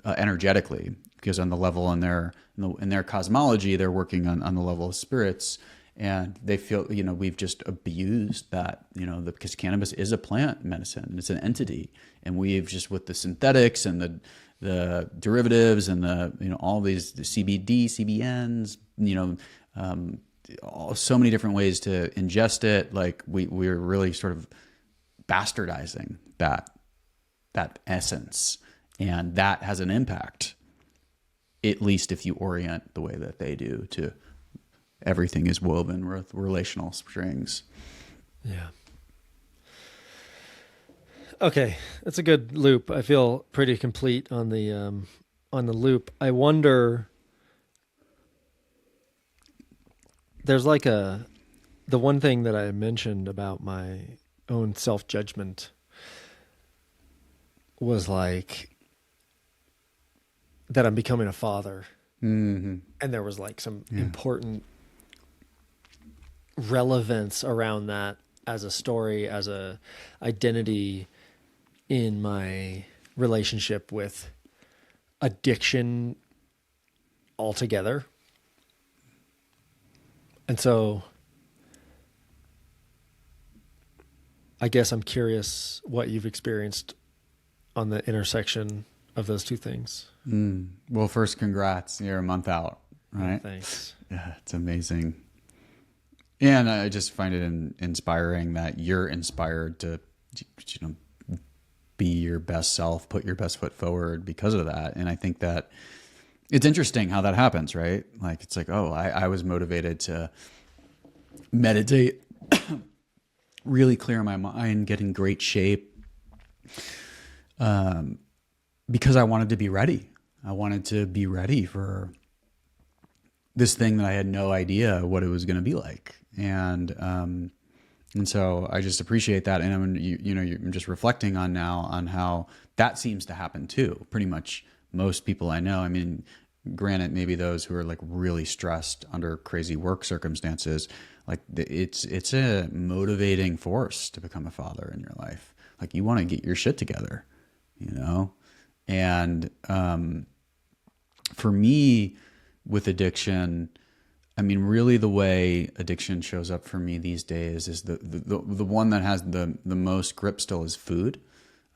energetically, because on the level in their cosmology, they're working on the level of spirits. And they feel, we've just abused that, because cannabis is a plant medicine. It's an entity. And we've just, with the synthetics and the derivatives and all these the CBD, CBNs, so many different ways to ingest it. Like we're really sort of bastardizing that essence. And that has an impact, at least if you orient the way that they do to everything is woven with relational strings. Yeah. Okay, that's a good loop. I feel pretty complete on the loop. I wonder, there's like the one thing that I mentioned about my own self-judgment was like that I'm becoming a father. Mm-hmm. And there was like some important relevance around that as a story, as a identity in my relationship with addiction altogether. And so I guess I'm curious what you've experienced on the intersection of those two things. Well, first, congrats. You're a month out, right? Thanks. Yeah, it's amazing. And I just find it inspiring that you're inspired to, be your best self, put your best foot forward because of that. And I think that it's interesting how that happens, right? Like, it's like, oh, I was motivated to meditate, really clear my mind, get in great shape, because I wanted to be ready. I wanted to be ready for this thing that I had no idea what it was going to be like. And so I just appreciate that. And I'm just reflecting on now on how that seems to happen too. Pretty much most people I know, I mean, granted, maybe those who are like really stressed under crazy work circumstances, like it's a motivating force to become a father in your life. Like, you want to get your shit together, and, for me with addiction, I mean, really the way addiction shows up for me these days is the one that has the most grip still is food.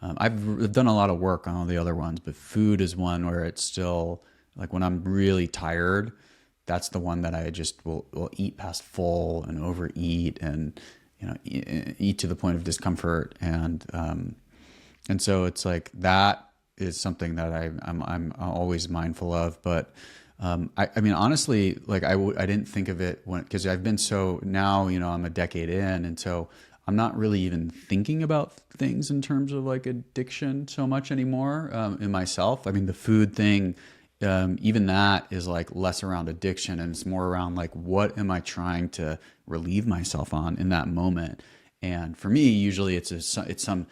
I've done a lot of work on all the other ones, but food is one where it's still like, when I'm really tired, that's the one that I just will eat past full and overeat and, eat to the point of discomfort. And so it's like, that is something that I'm always mindful of. But I mean, honestly, like I didn't think of it because I've been so now, I'm a decade in. And so I'm not really even thinking about things in terms of like addiction so much anymore in myself. I mean, the food thing, even that is like less around addiction, and it's more around like, what am I trying to relieve myself on in that moment? And for me, usually it's some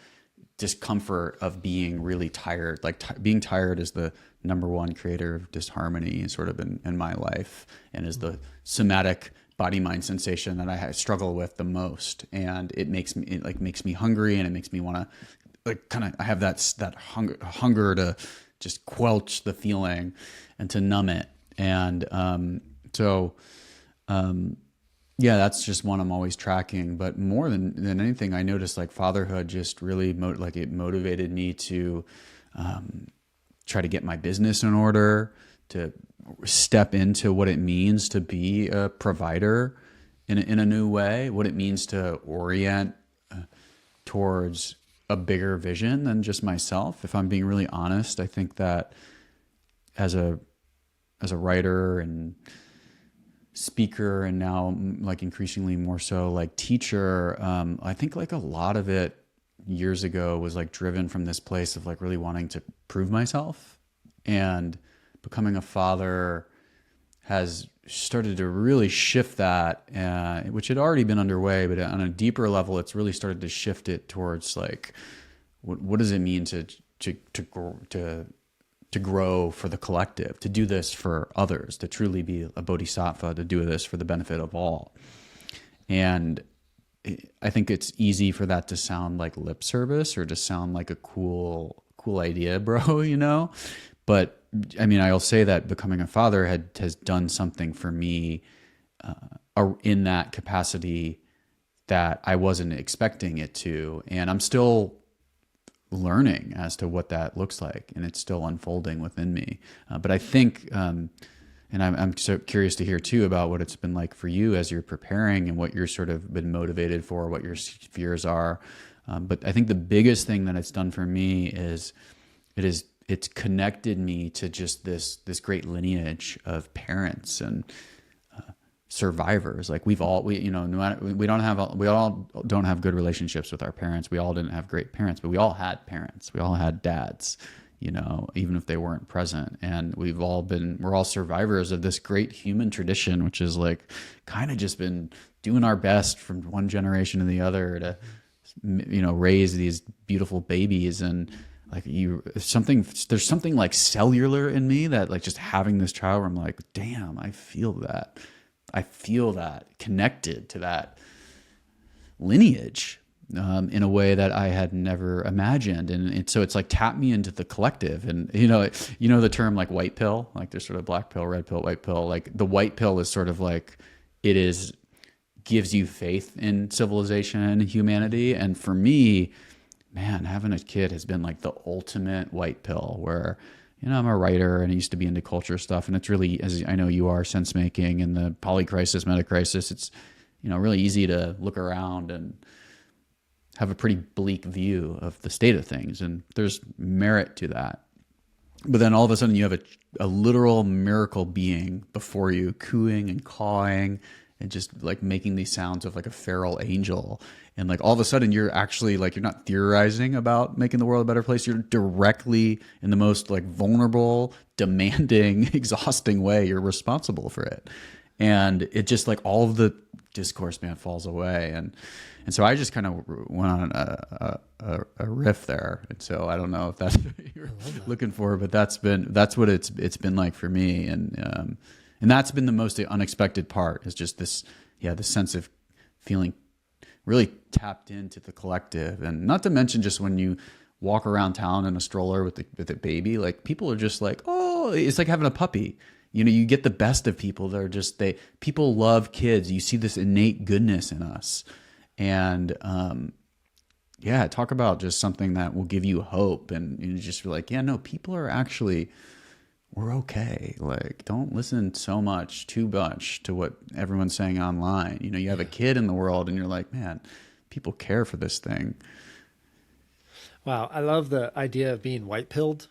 discomfort of being really tired. Like being tired is the number one creator of disharmony sort of in my life, and is the somatic body mind sensation that I struggle with the most. And it makes me hungry, and it makes me want to like I have that hunger to just quelch the feeling and to numb it. And yeah, that's just one I'm always tracking. But more than anything, I noticed like fatherhood just really it motivated me to try to get my business in order, to step into what it means to be a provider in a new way, what it means to orient towards a bigger vision than just myself. If I'm being really honest, I think that as a writer and speaker, and now like increasingly more so like teacher, I think like a lot of it years ago was like driven from this place of like really wanting to prove myself. And becoming a father has started to really shift that, which had already been underway, but on a deeper level, it's really started to shift it towards like, what does it mean to grow for the collective, to do this for others, to truly be a bodhisattva, to do this for the benefit of all. And I think it's easy for that to sound like lip service or to sound like a cool idea, bro, But I mean, I'll say that becoming a father has done something for me in that capacity that I wasn't expecting it to. And I'm still learning as to what that looks like, and it's still unfolding within me. But I think, and I'm so curious to hear too about what it's been like for you as you're preparing and what you're sort of been motivated for, what your fears are. But I think the biggest thing that it's done for me is it's connected me to just this great lineage of parents and survivors. Like we all don't have good relationships with our parents. We all didn't have great parents, but we all had parents. We all had dads, even if they weren't present. And we're all survivors of this great human tradition, which is like kind of just been doing our best from one generation to the other to, raise these beautiful babies. And like there's something like cellular in me that like just having this child where I'm like, damn, I feel that connected to that lineage in a way that I had never imagined. And so it's like tap me into the collective. And, the term like white pill, like there's sort of black pill, red pill, white pill. Like the white pill is sort of like, gives you faith in civilization and humanity. And for me, man, having a kid has been like the ultimate white pill where, I'm a writer and I used to be into culture stuff. And it's really, as I know you are, sense making and the polycrisis, metacrisis, it's, really easy to look around and have a pretty bleak view of the state of things. And there's merit to that. But then all of a sudden you have a literal miracle being before you, cooing and cawing and just like making these sounds of like a feral angel. And like all of a sudden you're actually like, you're not theorizing about making the world a better place. You're directly in the most like vulnerable, demanding, exhausting way, you're responsible for it. And it just like all of the discourse, man, falls away. And so I just kind of went on a riff there. And so I don't know if that's what you're looking for, but that's what it's been like for me. And that's been the most unexpected part is just this sense of feeling really tapped into the collective. And not to mention just when you walk around town in a stroller with a baby, like people are just like, oh, it's like having a puppy. You get the best of people. They're just, people love kids. You see this innate goodness in us. And, talk about just something that will give you hope. And you just be like, yeah, no, people are actually, we're okay. Like, don't listen too much to what everyone's saying online. You have a kid in the world and you're like, man, people care for this thing. Wow. I love the idea of being white pilled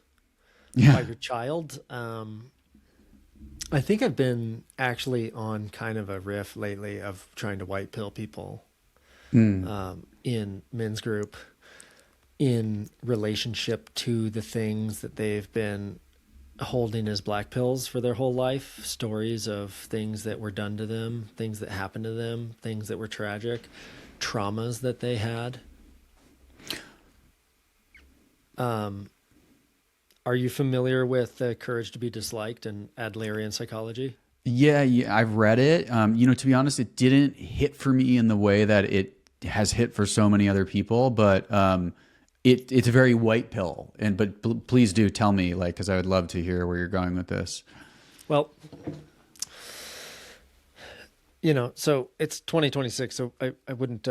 by your child. I think I've been actually on kind of a riff lately of trying to white pill people in men's group in relationship to the things that they've been holding as black pills for their whole life, stories of things that were done to them, things that happened to them, things that were tragic, traumas that they had. Are you familiar with Courage to be Disliked and Adlerian Psychology? Yeah, I've read it. To be honest, it didn't hit for me in the way that it has hit for so many other people, but it's a very white pill. But please do tell me, like, because I would love to hear where you're going with this. Well, so it's 2026, so I wouldn't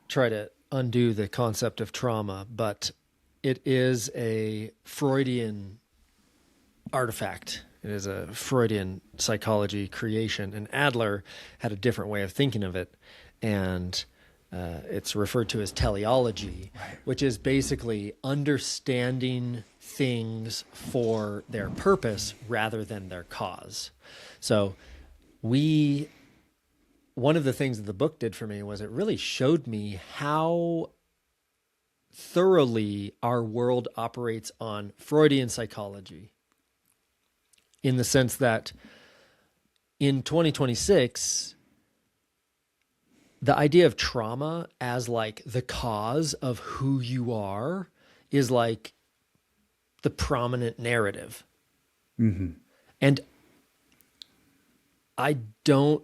try to undo the concept of trauma, but it is a Freudian artifact. It is a Freudian psychology creation, and Adler had a different way of thinking of it, and it's referred to as teleology, which is basically understanding things for their purpose rather than their cause. So one of the things that the book did for me was it really showed me how thoroughly our world operates on Freudian psychology, in the sense that in 2026, the idea of trauma as like the cause of who you are is like the prominent narrative. Mm-hmm. And I don't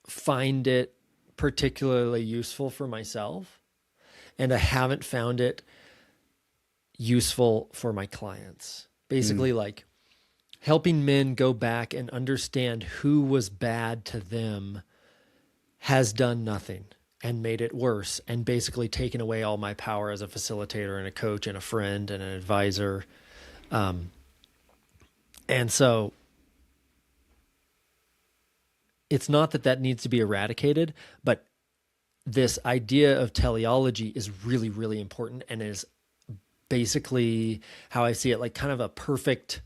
find it particularly useful for myself. And I haven't found it useful for my clients. Basically, like helping men go back and understand who was bad to them has done nothing and made it worse, and basically taken away all my power as a facilitator and a coach and a friend and an advisor. And so it's not that needs to be eradicated, but this idea of teleology is really, really important, and is basically how I see it, like kind of a perfect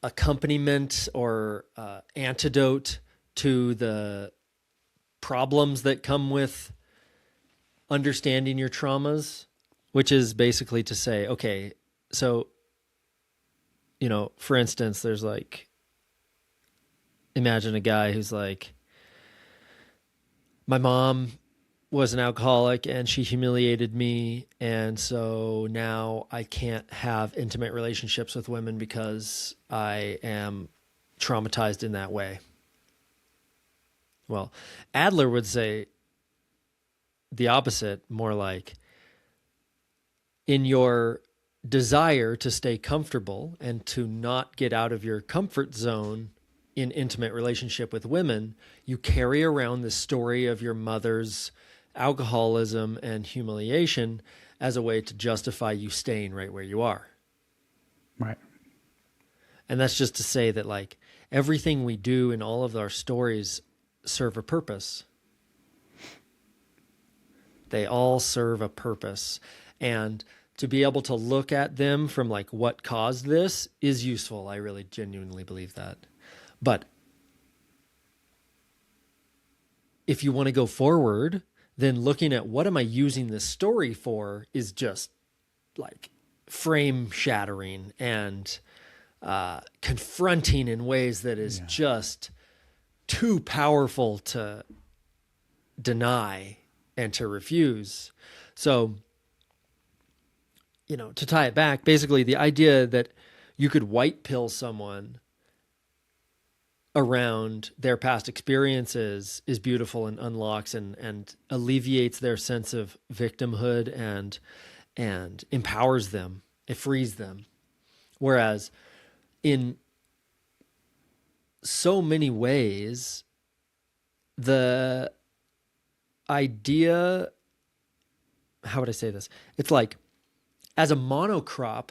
accompaniment or antidote to the problems that come with understanding your traumas, which is basically to say, okay, so, for instance, there's like, imagine a guy who's like, my mom was an alcoholic and she humiliated me, and so now I can't have intimate relationships with women because I am traumatized in that way. Well, Adler would say the opposite, more like in your desire to stay comfortable and to not get out of your comfort zone in intimate relationship with women, you carry around the story of your mother's alcoholism and humiliation as a way to justify you staying right where you are. Right. And that's just to say that like everything we do in all of our stories serve a purpose. They all serve a purpose. And to be able to look at them from like what caused this is useful. I really genuinely believe that. But if you want to go forward, then looking at what am I using this story for is just like frame shattering and confronting in ways that is just too powerful to deny and to refuse. So, you know, to tie it back, basically the idea that you could white pill someone around their past experiences is beautiful and unlocks and alleviates their sense of victimhood and empowers them. It frees them. Whereas in so many ways, the idea, how would I say this? It's like, as a monocrop,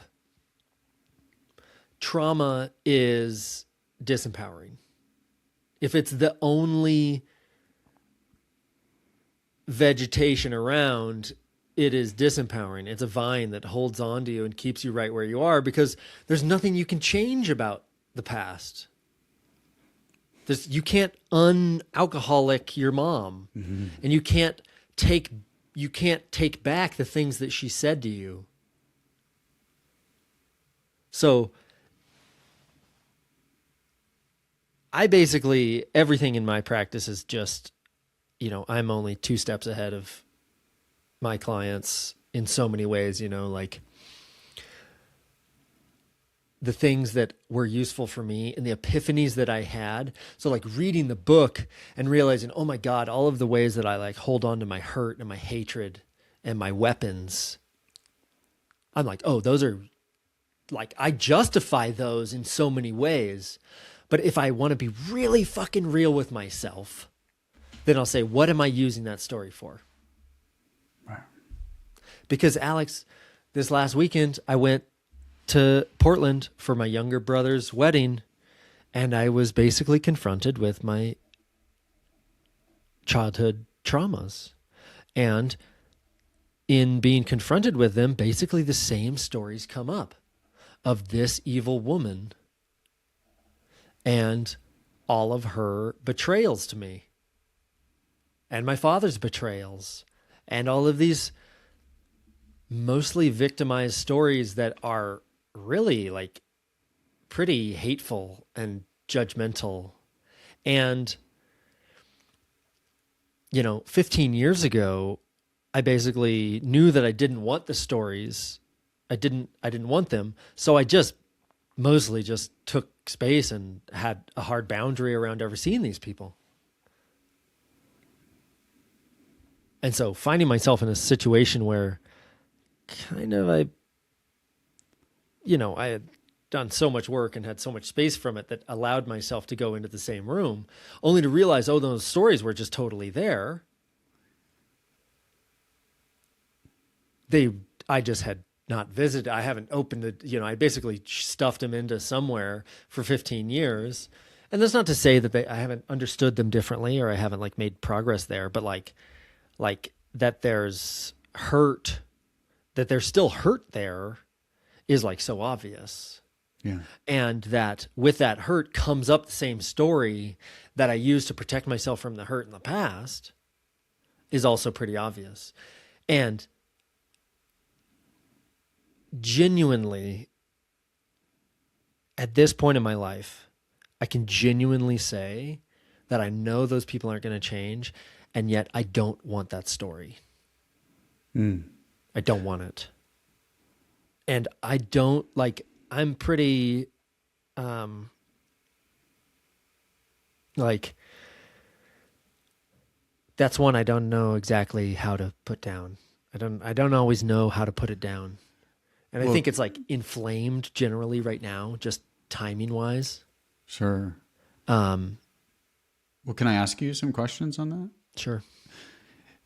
trauma is disempowering. If it's the only vegetation around, it is disempowering. It's a vine that holds on to you and keeps you right where you are because there's nothing you can change about the past. You can't un-alcoholic your mom, and you can't take back the things that she said to you. So I basically, everything in my practice is just, you know, I'm only 2 steps ahead of my clients in so many ways, you know, like the things that were useful for me and the epiphanies that I had. So like reading the book and realizing, oh my God, all of the ways that I like hold on to my hurt and my hatred and my weapons. I'm like, oh, those are like, I justify those in so many ways. But if I want to be really fucking real with myself, then I'll say, what am I using that story for? Right. Because Alex, this last weekend, I went to Portland for my younger brother's wedding, and I was basically confronted with my childhood traumas. And in being confronted with them, basically the same stories come up of this evil woman and all of her betrayals to me and my father's betrayals and all of these mostly victimized stories that are really like pretty hateful and judgmental. And, you know, 15 years ago, I basically knew that I didn't want the stories. I didn't want them. So I just mostly just took space and had a hard boundary around ever seeing these people. And so finding myself in a situation where kind of I had done so much work and had so much space from it that allowed myself to go into the same room, only to realize, oh, those stories were just totally there. I just had not visited. I haven't opened it. You know, I basically stuffed them into somewhere for 15 years. And that's not to say that I haven't understood them differently or I haven't like made progress there, but like that there's hurt, that there's still hurt there is like so obvious. Yeah. And that with that hurt comes up the same story that I used to protect myself from the hurt in the past is also pretty obvious. And genuinely, at this point in my life, I can genuinely say that I know those people aren't going to change, and yet I don't want that story. I don't want it. And I don't, like, I'm pretty, like, That's one I don't know exactly how to put down. I don't always know how to put it down. And I Well, think it's like inflamed generally right now, just timing wise. sure. Um, Well, can I ask you some questions on that? sure.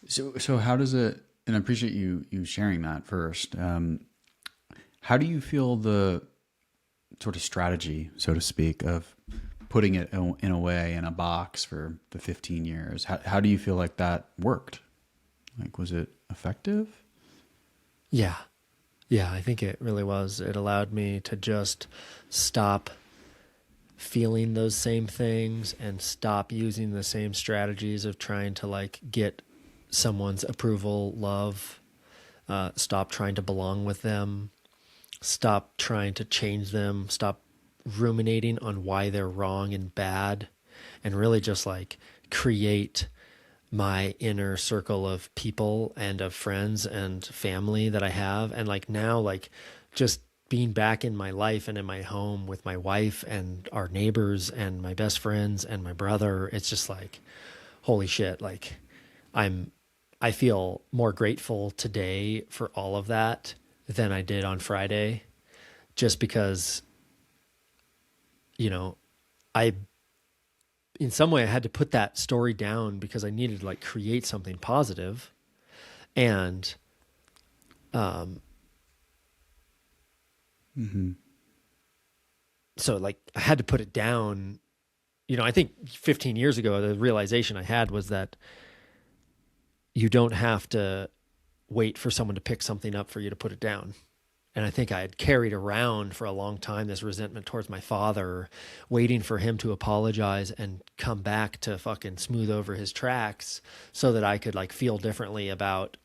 So how does it? And I appreciate you sharing that first. How do you feel the sort of strategy, so to speak, of putting it in a way in a box for the 15 years? How do you feel like that worked? Like, was it effective? Yeah. Yeah, I think it really was. It allowed me to just stop feeling those same things and stop using the same strategies of trying to like get someone's approval, love, stop trying to belong with them, stop trying to change them, stop ruminating on why they're wrong and bad, and really just like create my inner circle of people and of friends and family that I have. And like now, like just being back in my life and in my home with my wife and our neighbors and my best friends and my brother, it's just like, holy shit. Like I feel more grateful today for all of that than I did on Friday, just because, you know, I, in some way I had to put that story down because I needed to like create something positive. And, so like I had to put it down. You know, I think 15 years ago, the realization I had was that you don't have to wait for someone to pick something up for you to put it down. And I think I had carried around for a long time this resentment towards my father, waiting for him to apologize and come back to fucking smooth over his tracks so that I could like feel differently about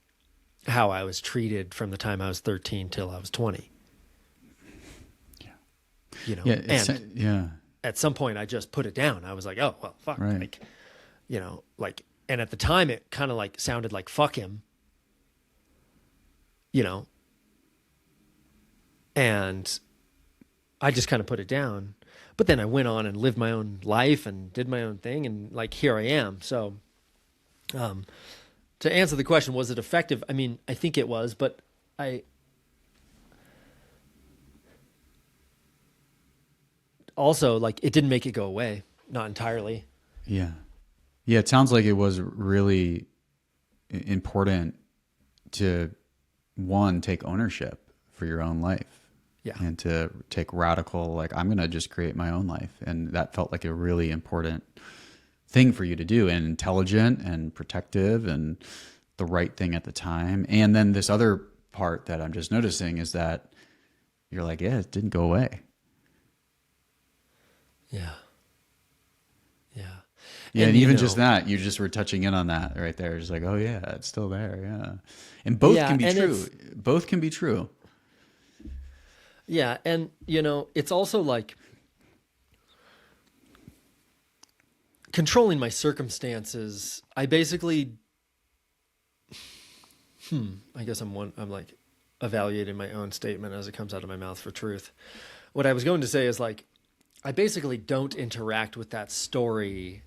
how I was treated from the time I was 13 till I was 20. Yeah. You know, Yeah. and Yeah. at some point I just put it down. I was like, oh, well, fuck. Right. Like, you know, like, and at the time it kind of like sounded like fuck him, you know, and I just kind of put it down. But then I went on and lived my own life and did my own thing. And like, here I am. So, to answer the question, was it effective? I mean, I think it was, but I also like, it didn't make it go away. Not entirely. Yeah. Yeah. It sounds like it was really important to take ownership for your own life. Yeah. And to take radical, like, I'm going to just create my own life. And that felt like a really important thing for you to do, and intelligent and protective and the right thing at the time. And then this other part that I'm just noticing is that you're like, yeah, it didn't go away. Yeah. Yeah. Yeah. And even you know, just that, you just were touching in on that right there. Just like, oh yeah, it's still there. Yeah. And both Yeah, can be and true. Both can be true. yeah. And, you know, it's also like controlling my circumstances. I basically, I guess I'm like evaluating my own statement as it comes out of my mouth for truth. What I was going to say is like, I basically don't interact with that story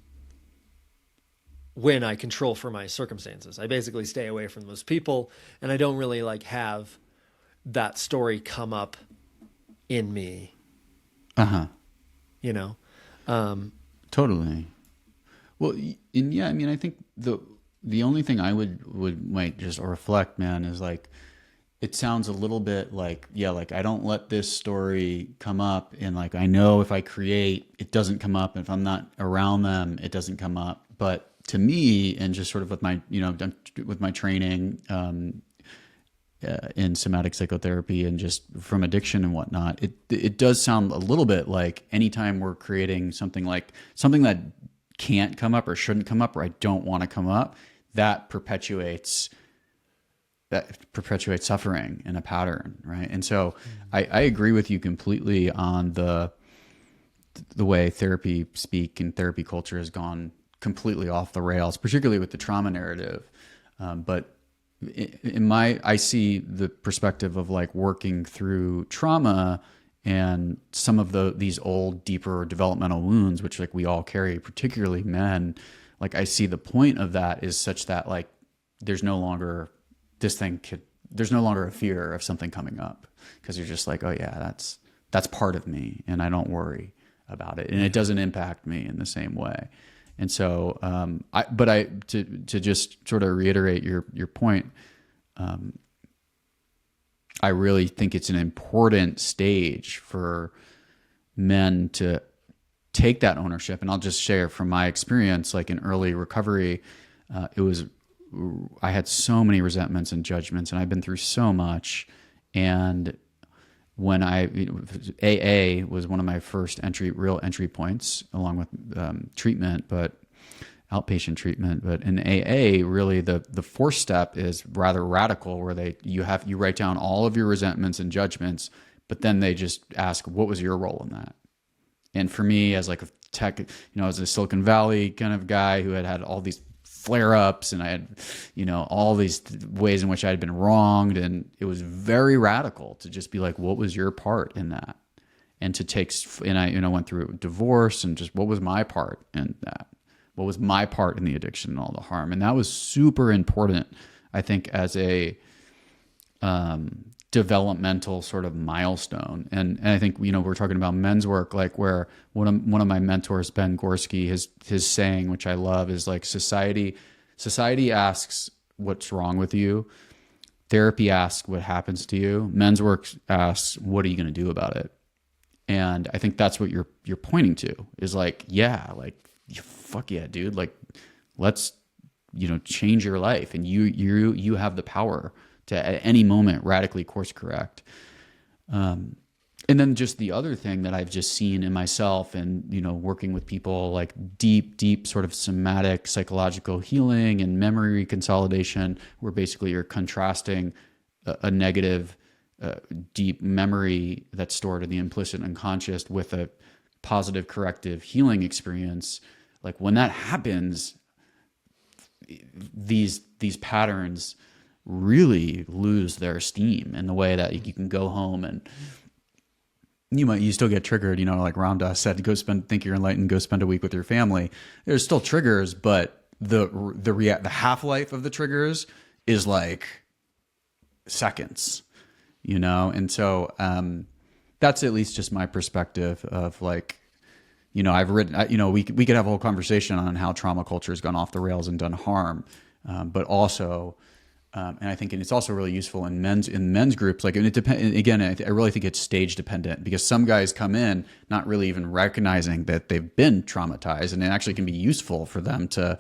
when I control for my circumstances. I basically stay away from those people, and I don't really like have that story come up in me, you know? Totally. Well, and yeah, I mean, I think the only thing I might just reflect, man, is like, it sounds a little bit like, yeah, like I don't let this story come up, and like I know if I create, it doesn't come up, and if I'm not around them, it doesn't come up. But to me, and just sort of with my, you know, with my training in somatic psychotherapy and just from addiction and whatnot, it does sound a little bit like anytime we're creating something that can't come up or shouldn't come up or I don't want to come up, that perpetuates suffering in a pattern, right? And so I agree with you completely on the way therapy speak and therapy culture has gone completely off the rails, particularly with the trauma narrative. But I see the perspective of like working through trauma and some of these old, deeper developmental wounds, which like we all carry, particularly men, like I see the point of that is such that like there's no longer there's no longer a fear of something coming up, because you're just like, oh yeah, that's part of me, and I don't worry about it, and it doesn't impact me in the same way. And so, to just sort of reiterate your point, I really think it's an important stage for men to take that ownership. And I'll just share from my experience, like in early recovery, I had so many resentments and judgments, and I've been through so much. And when AA was one of my first real entry points, along with treatment, but outpatient treatment. But in AA, really the fourth step is rather radical, where you write down all of your resentments and judgments, but then they just ask, what was your role in that? And for me, as like a tech, as a Silicon Valley kind of guy who had all these flare-ups, and I had, all these ways in which I had been wronged, and it was very radical to just be like, what was your part in that? And I went through divorce, and just what was my part in that? What was my part in the addiction and all the harm? And that was super important, I think, as a developmental sort of milestone. And I think, we're talking about men's work, like where one of my mentors, Ben Gorski, his saying, which I love, is like society asks what's wrong with you. Therapy asks what happens to you. Men's work asks, what are you going to do about it? And I think that's what you're pointing to, is like, yeah, like, fuck yeah, dude. Like, let's, change your life, and you have the power to at any moment radically course correct. And then just the other thing that I've just seen in myself, and, working with people, like deep sort of somatic psychological healing and memory reconsolidation, where basically you're contrasting a negative, deep memory that's stored in the implicit unconscious with a positive corrective healing experience. Like when that happens, these patterns really lose their steam, in the way that you can go home and you still get triggered, like Ramdas said, think you're enlightened, go spend a week with your family. There's still triggers, but the half-life of the triggers is like seconds, And so, that's at least just my perspective of like, I've written, we could have a whole conversation on how trauma culture has gone off the rails and done harm. But also, and I think it's also really useful in men's groups. Like, and it depends. Again, I really think it's stage dependent, because some guys come in not really even recognizing that they've been traumatized, and it actually can be useful for them to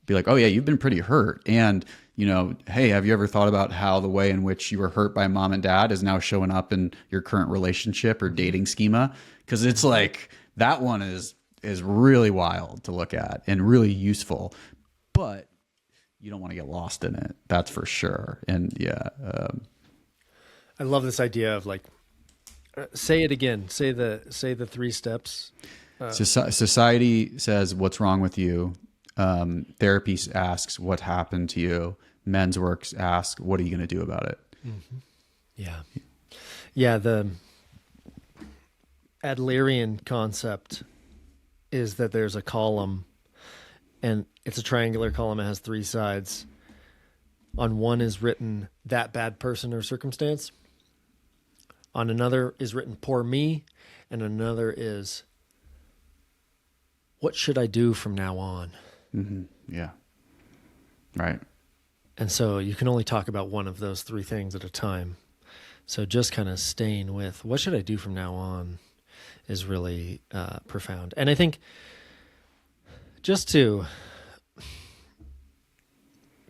be like, oh yeah, you've been pretty hurt. And, hey, have you ever thought about how the way in which you were hurt by mom and dad is now showing up in your current relationship or dating schema? Because it's like, that one is really wild to look at and really useful, but you don't want to get lost in it. That's for sure. And yeah. I love this idea of like, say it again, say the three steps. Society says, what's wrong with you? Therapy asks, what happened to you? Men's work asks, what are you going to do about it? Mm-hmm. Yeah. Yeah. The Adlerian concept is that there's a column, and it's a triangular column. It has three sides. On one is written, that bad person or circumstance. On another is written, poor me. And another is, what should I do from now on? Mm-hmm. Yeah. Right. And so you can only talk about one of those three things at a time. So just kind of staying with, what should I do from now on, is really profound. And I think, just to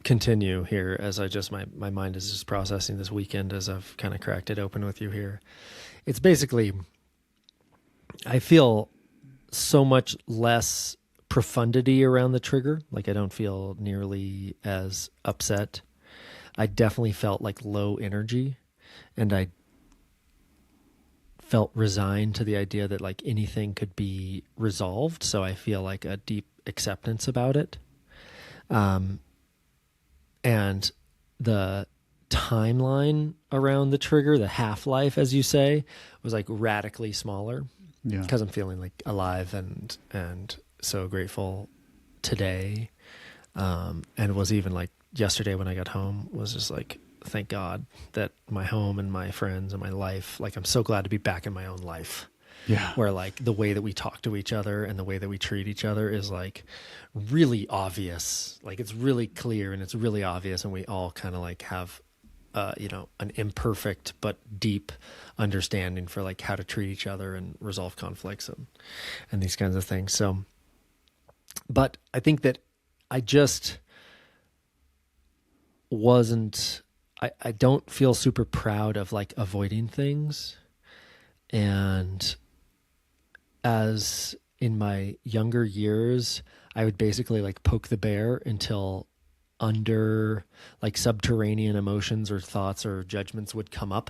continue here, as my mind is just processing this weekend as I've kind of cracked it open with you here. It's basically, I feel so much less profundity around the trigger. Like, I don't feel nearly as upset. I definitely felt like low energy, and I felt resigned to the idea that like anything could be resolved. So I feel like a deep acceptance about it. And the timeline around the trigger, the half-life, as you say, was like radically smaller. Yeah. Because I'm feeling like alive and so grateful today. And was even like yesterday when I got home was just like, thank God that my home and my friends and my life, like I'm so glad to be back in my own life. Yeah. Where like the way that we talk to each other and the way that we treat each other is like really obvious. Like it's really clear and it's really obvious. And we all kind of like have, an imperfect but deep understanding for like how to treat each other and resolve conflicts and these kinds of things. So, but I think that I just I don't feel super proud of like avoiding things. And as in my younger years, I would basically like poke the bear until under like subterranean emotions or thoughts or judgments would come up.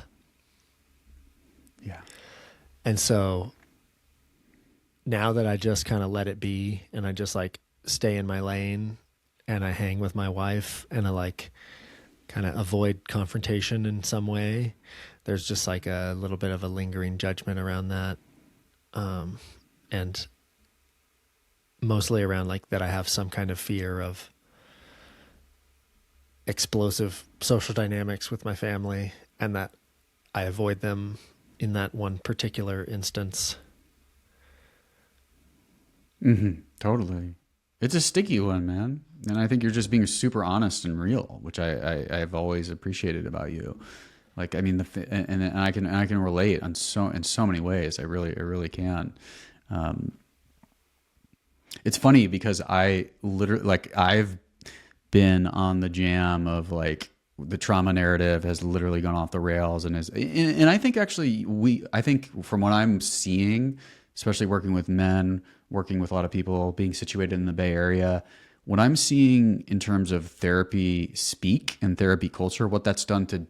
Yeah. And so now that I just kind of let it be and I just like stay in my lane and I hang with my wife and I like kind of avoid confrontation in some way, there's just like a little bit of a lingering judgment around that. And mostly around like that I have some kind of fear of explosive social dynamics with my family and that I avoid them in that one particular instance. Mm-hmm. Totally. It's a sticky one, man. And I think you're just being super honest and real, which I've always appreciated about you. Like, I mean, and I can relate in so many ways. I really can. It's funny because I literally, like, I've been on the jam of like the trauma narrative has literally gone off the rails and I think actually I think from what I'm seeing, especially working with men, working with a lot of people, being situated in the Bay Area, what I'm seeing in terms of therapy speak and therapy culture, what that's done to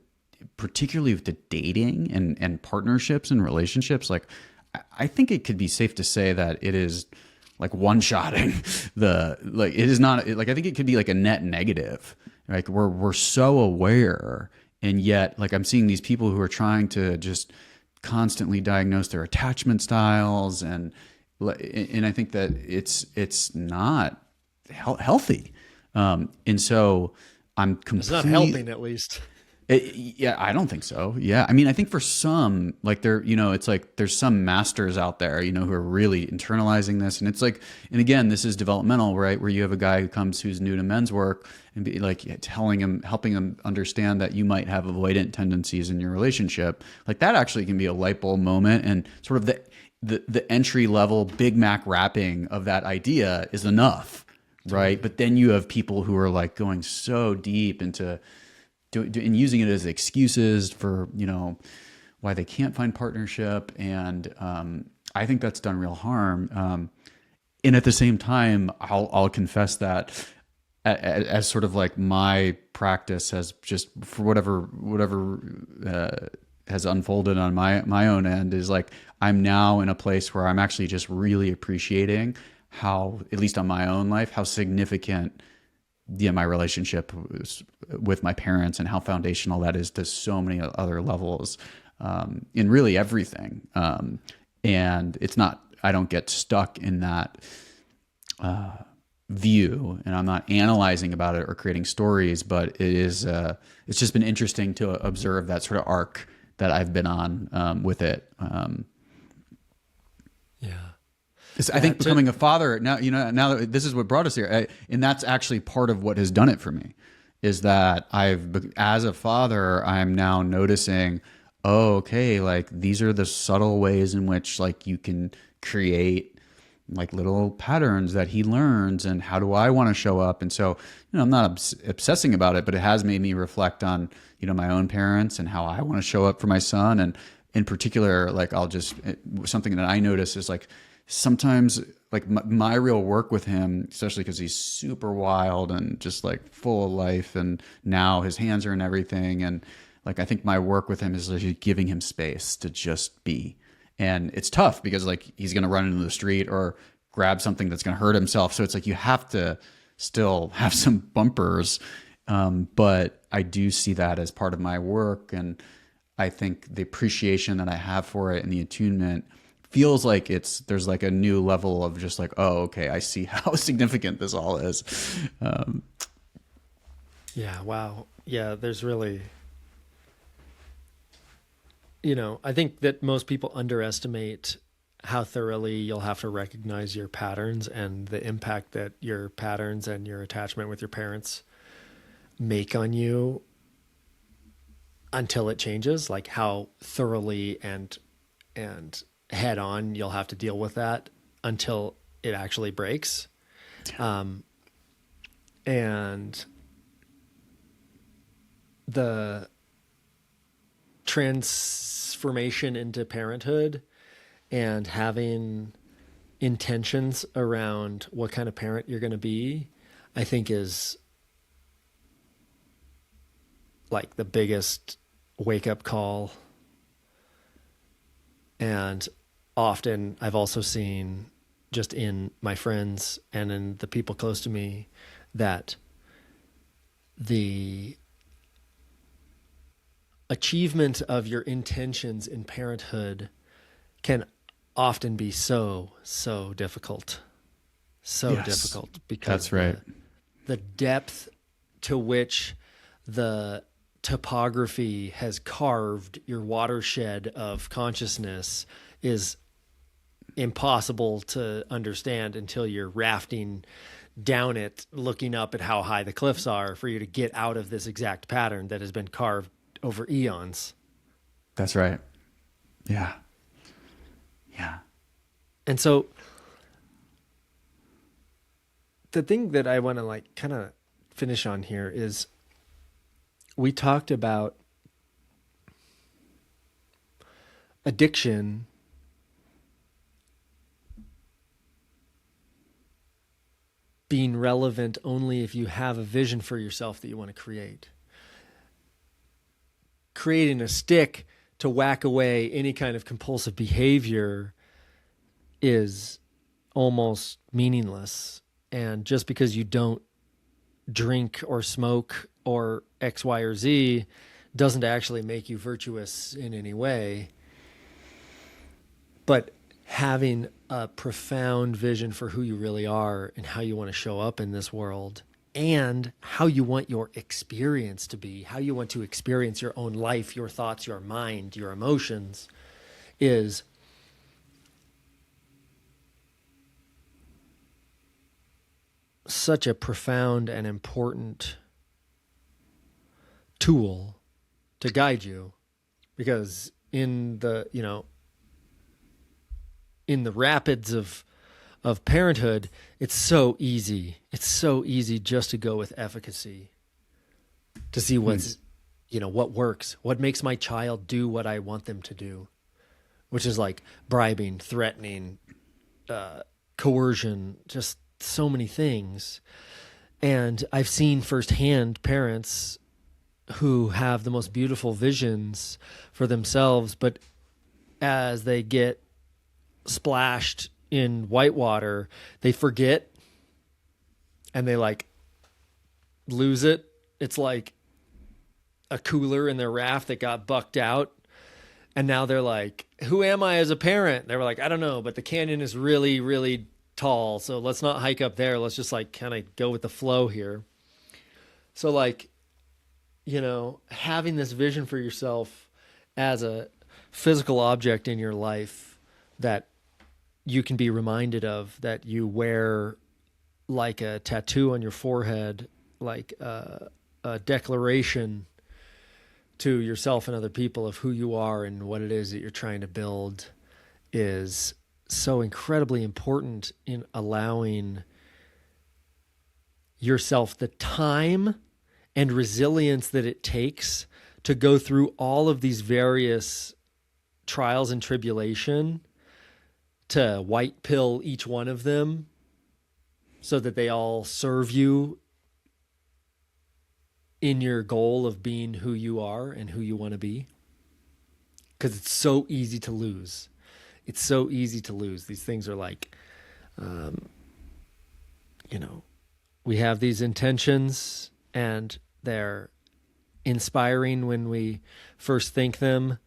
particularly with the dating and partnerships and relationships, like I think it could be safe to say that it is like one-shotting it is not like, I think it could be like a net negative. Like we're so aware, and yet like I'm seeing these people who are trying to just constantly diagnose their attachment styles, and I think that it's not healthy. And so I'm completely, it's not helping, at least. Yeah, I don't think so. Yeah. I mean, I think for some, like it's like there's some masters out there, who are really internalizing this. And it's like, and again, this is developmental, right? Where you have a guy who comes who's new to men's work and be like helping him understand that you might have avoidant tendencies in your relationship. Like that actually can be a light bulb moment, and sort of the entry level Big Mac wrapping of that idea is enough, right? But then you have people who are like going so deep into and using it as excuses for, why they can't find partnership. And I think that's done real harm. And at the same time, I'll confess that as sort of like my practice has just, for whatever has unfolded on my own end, is like I'm now in a place where I'm actually just really appreciating how, at least on my own life, how significant my relationship with my parents and how foundational that is to so many other levels, in really everything. And it's not, I don't get stuck in that view, and I'm not analyzing about it or creating stories, but it is, it's just been interesting to observe that sort of arc that I've been on with it. Yeah. I think becoming a father now, now that this is what brought us here, and that's actually part of what has done it for me, is that as a father, I'm now noticing, oh, okay, like these are the subtle ways in which like you can create like little patterns that he learns, and how do I want to show up? And so, I'm not obsessing about it, but it has made me reflect on, my own parents and how I want to show up for my son. And in particular, like something that I notice is like, sometimes like my real work with him, especially because he's super wild and just like full of life, and now his hands are in everything. And like, I think my work with him is like giving him space to just be. And it's tough because like he's going to run into the street or grab something that's going to hurt himself. So it's like, you have to still have some bumpers. But I do see that as part of my work. And I think the appreciation that I have for it and the attunement feels like there's like a new level of just like, oh, okay, I see how significant this all is. Yeah. Wow. Yeah. There's really, you know, I think that most people underestimate how thoroughly you'll have to recognize your patterns and the impact that your patterns and your attachment with your parents make on you until it changes, like how thoroughly and head on you'll have to deal with that until it actually breaks. And the transformation into parenthood and having intentions around what kind of parent you're going to be, I think is like the biggest wake up call. And often I've also seen just in my friends and in the people close to me that the achievement of your intentions in parenthood can often be so difficult. So Yes, difficult because that's right. the depth to which the topography has carved your watershed of consciousness is impossible to understand until you're rafting down it, looking up at how high the cliffs are for you to get out of this exact pattern that has been carved over eons. That's right. Yeah. Yeah. And so the thing that I want to like kind of finish on here is we talked about addiction being relevant only if you have a vision for yourself that you want to create. Creating a stick to whack away any kind of compulsive behavior is almost meaningless. And just because you don't drink or smoke or X, Y, or Z doesn't actually make you virtuous in any way. But having a profound vision for who you really are and how you want to show up in this world and how you want your experience to be, how you want to experience your own life, your thoughts, your mind, your emotions, is such a profound and important tool to guide you. Because in the, you know, in the rapids of parenthood, it's so easy. It's so easy just to go with efficacy, to see what's, you know, what works, what makes my child do what I want them to do, which is like bribing, threatening, coercion, just so many things. And I've seen firsthand parents who have the most beautiful visions for themselves, but as they get splashed in whitewater, they forget and they like lose it. It's like a cooler in their raft that got bucked out. And now they're like, who am I as a parent? They were like, I don't know, but the canyon is really, really tall. So let's not hike up there. Let's just like kind of go with the flow here. So like, you know, having this vision for yourself as a physical object in your life that you can be reminded of, that you wear like a tattoo on your forehead, like a declaration to yourself and other people of who you are and what it is that you're trying to build, is so incredibly important in allowing yourself the time and resilience that it takes to go through all of these various trials and tribulation, to white pill each one of them so that they all serve you in your goal of being who you are and who you want to be. Because it's so easy to lose. It's so easy to lose. These things are like, you know, we have these intentions and they're inspiring when we first think them,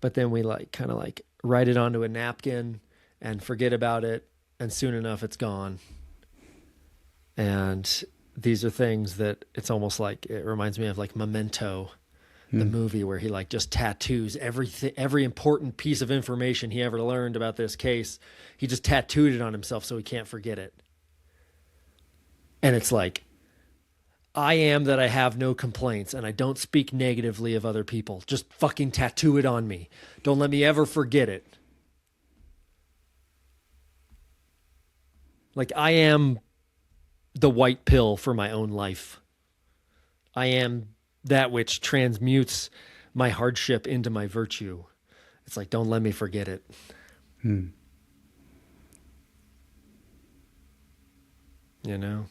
but then we like kind of like write it onto a napkin and forget about it, and soon enough it's gone. And these are things that it's almost like, it reminds me of like Memento, the movie where he like just tattoos everything, every important piece of information he ever learned about this case. He just tattooed it on himself so he can't forget it. And it's like, I am that I have no complaints and I don't speak negatively of other people. Just fucking tattoo it on me. Don't let me ever forget it. Like, I am the white pill for my own life. I am that which transmutes my hardship into my virtue. It's like, don't let me forget it. You know?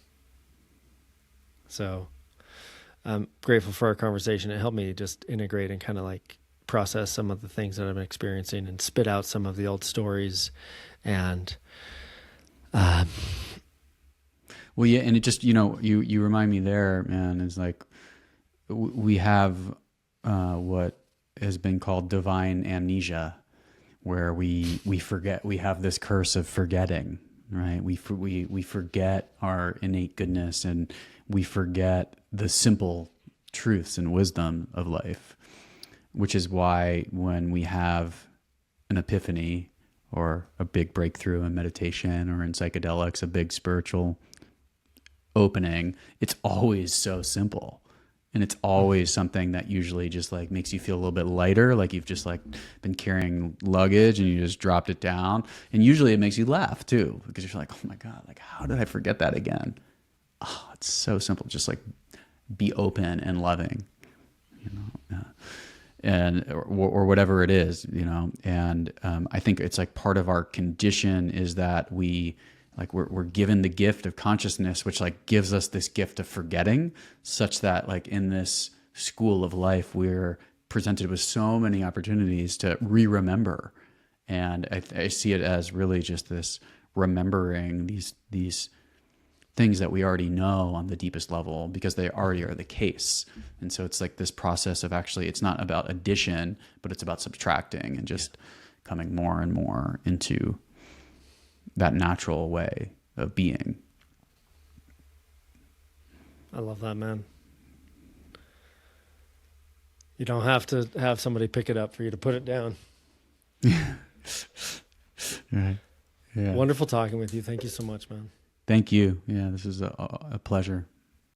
So I'm grateful for our conversation. It helped me just integrate and kind of like process some of the things that I've been experiencing and spit out some of the old stories. And, well, yeah. And it just, you remind me there, man, is like, we have, what has been called divine amnesia, where we forget, we have this curse of forgetting, right? We forget our innate goodness, and we forget the simple truths and wisdom of life, which is why when we have an epiphany or a big breakthrough in meditation or in psychedelics, a big spiritual opening, it's always so simple. And it's always something that usually just like makes you feel a little bit lighter, like you've just like been carrying luggage and you just dropped it down. And usually it makes you laugh too, because you're like, oh my God, like how did I forget that again? Oh, it's so simple. Just like be open and loving, and or whatever it is, And I think it's like part of our condition is that we're given the gift of consciousness, which like gives us this gift of forgetting, such that like in this school of life, we're presented with so many opportunities to remember. And I see it as really just this remembering these things that we already know on the deepest level, because they already are the case. And so it's like this process of actually, it's not about addition, but it's about subtracting and just coming more and more into that natural way of being. I love that, man. You don't have to have somebody pick it up for you to put it down. Right. Yeah. Wonderful talking with you. Thank you so much, man. Thank you. Yeah, this is a pleasure.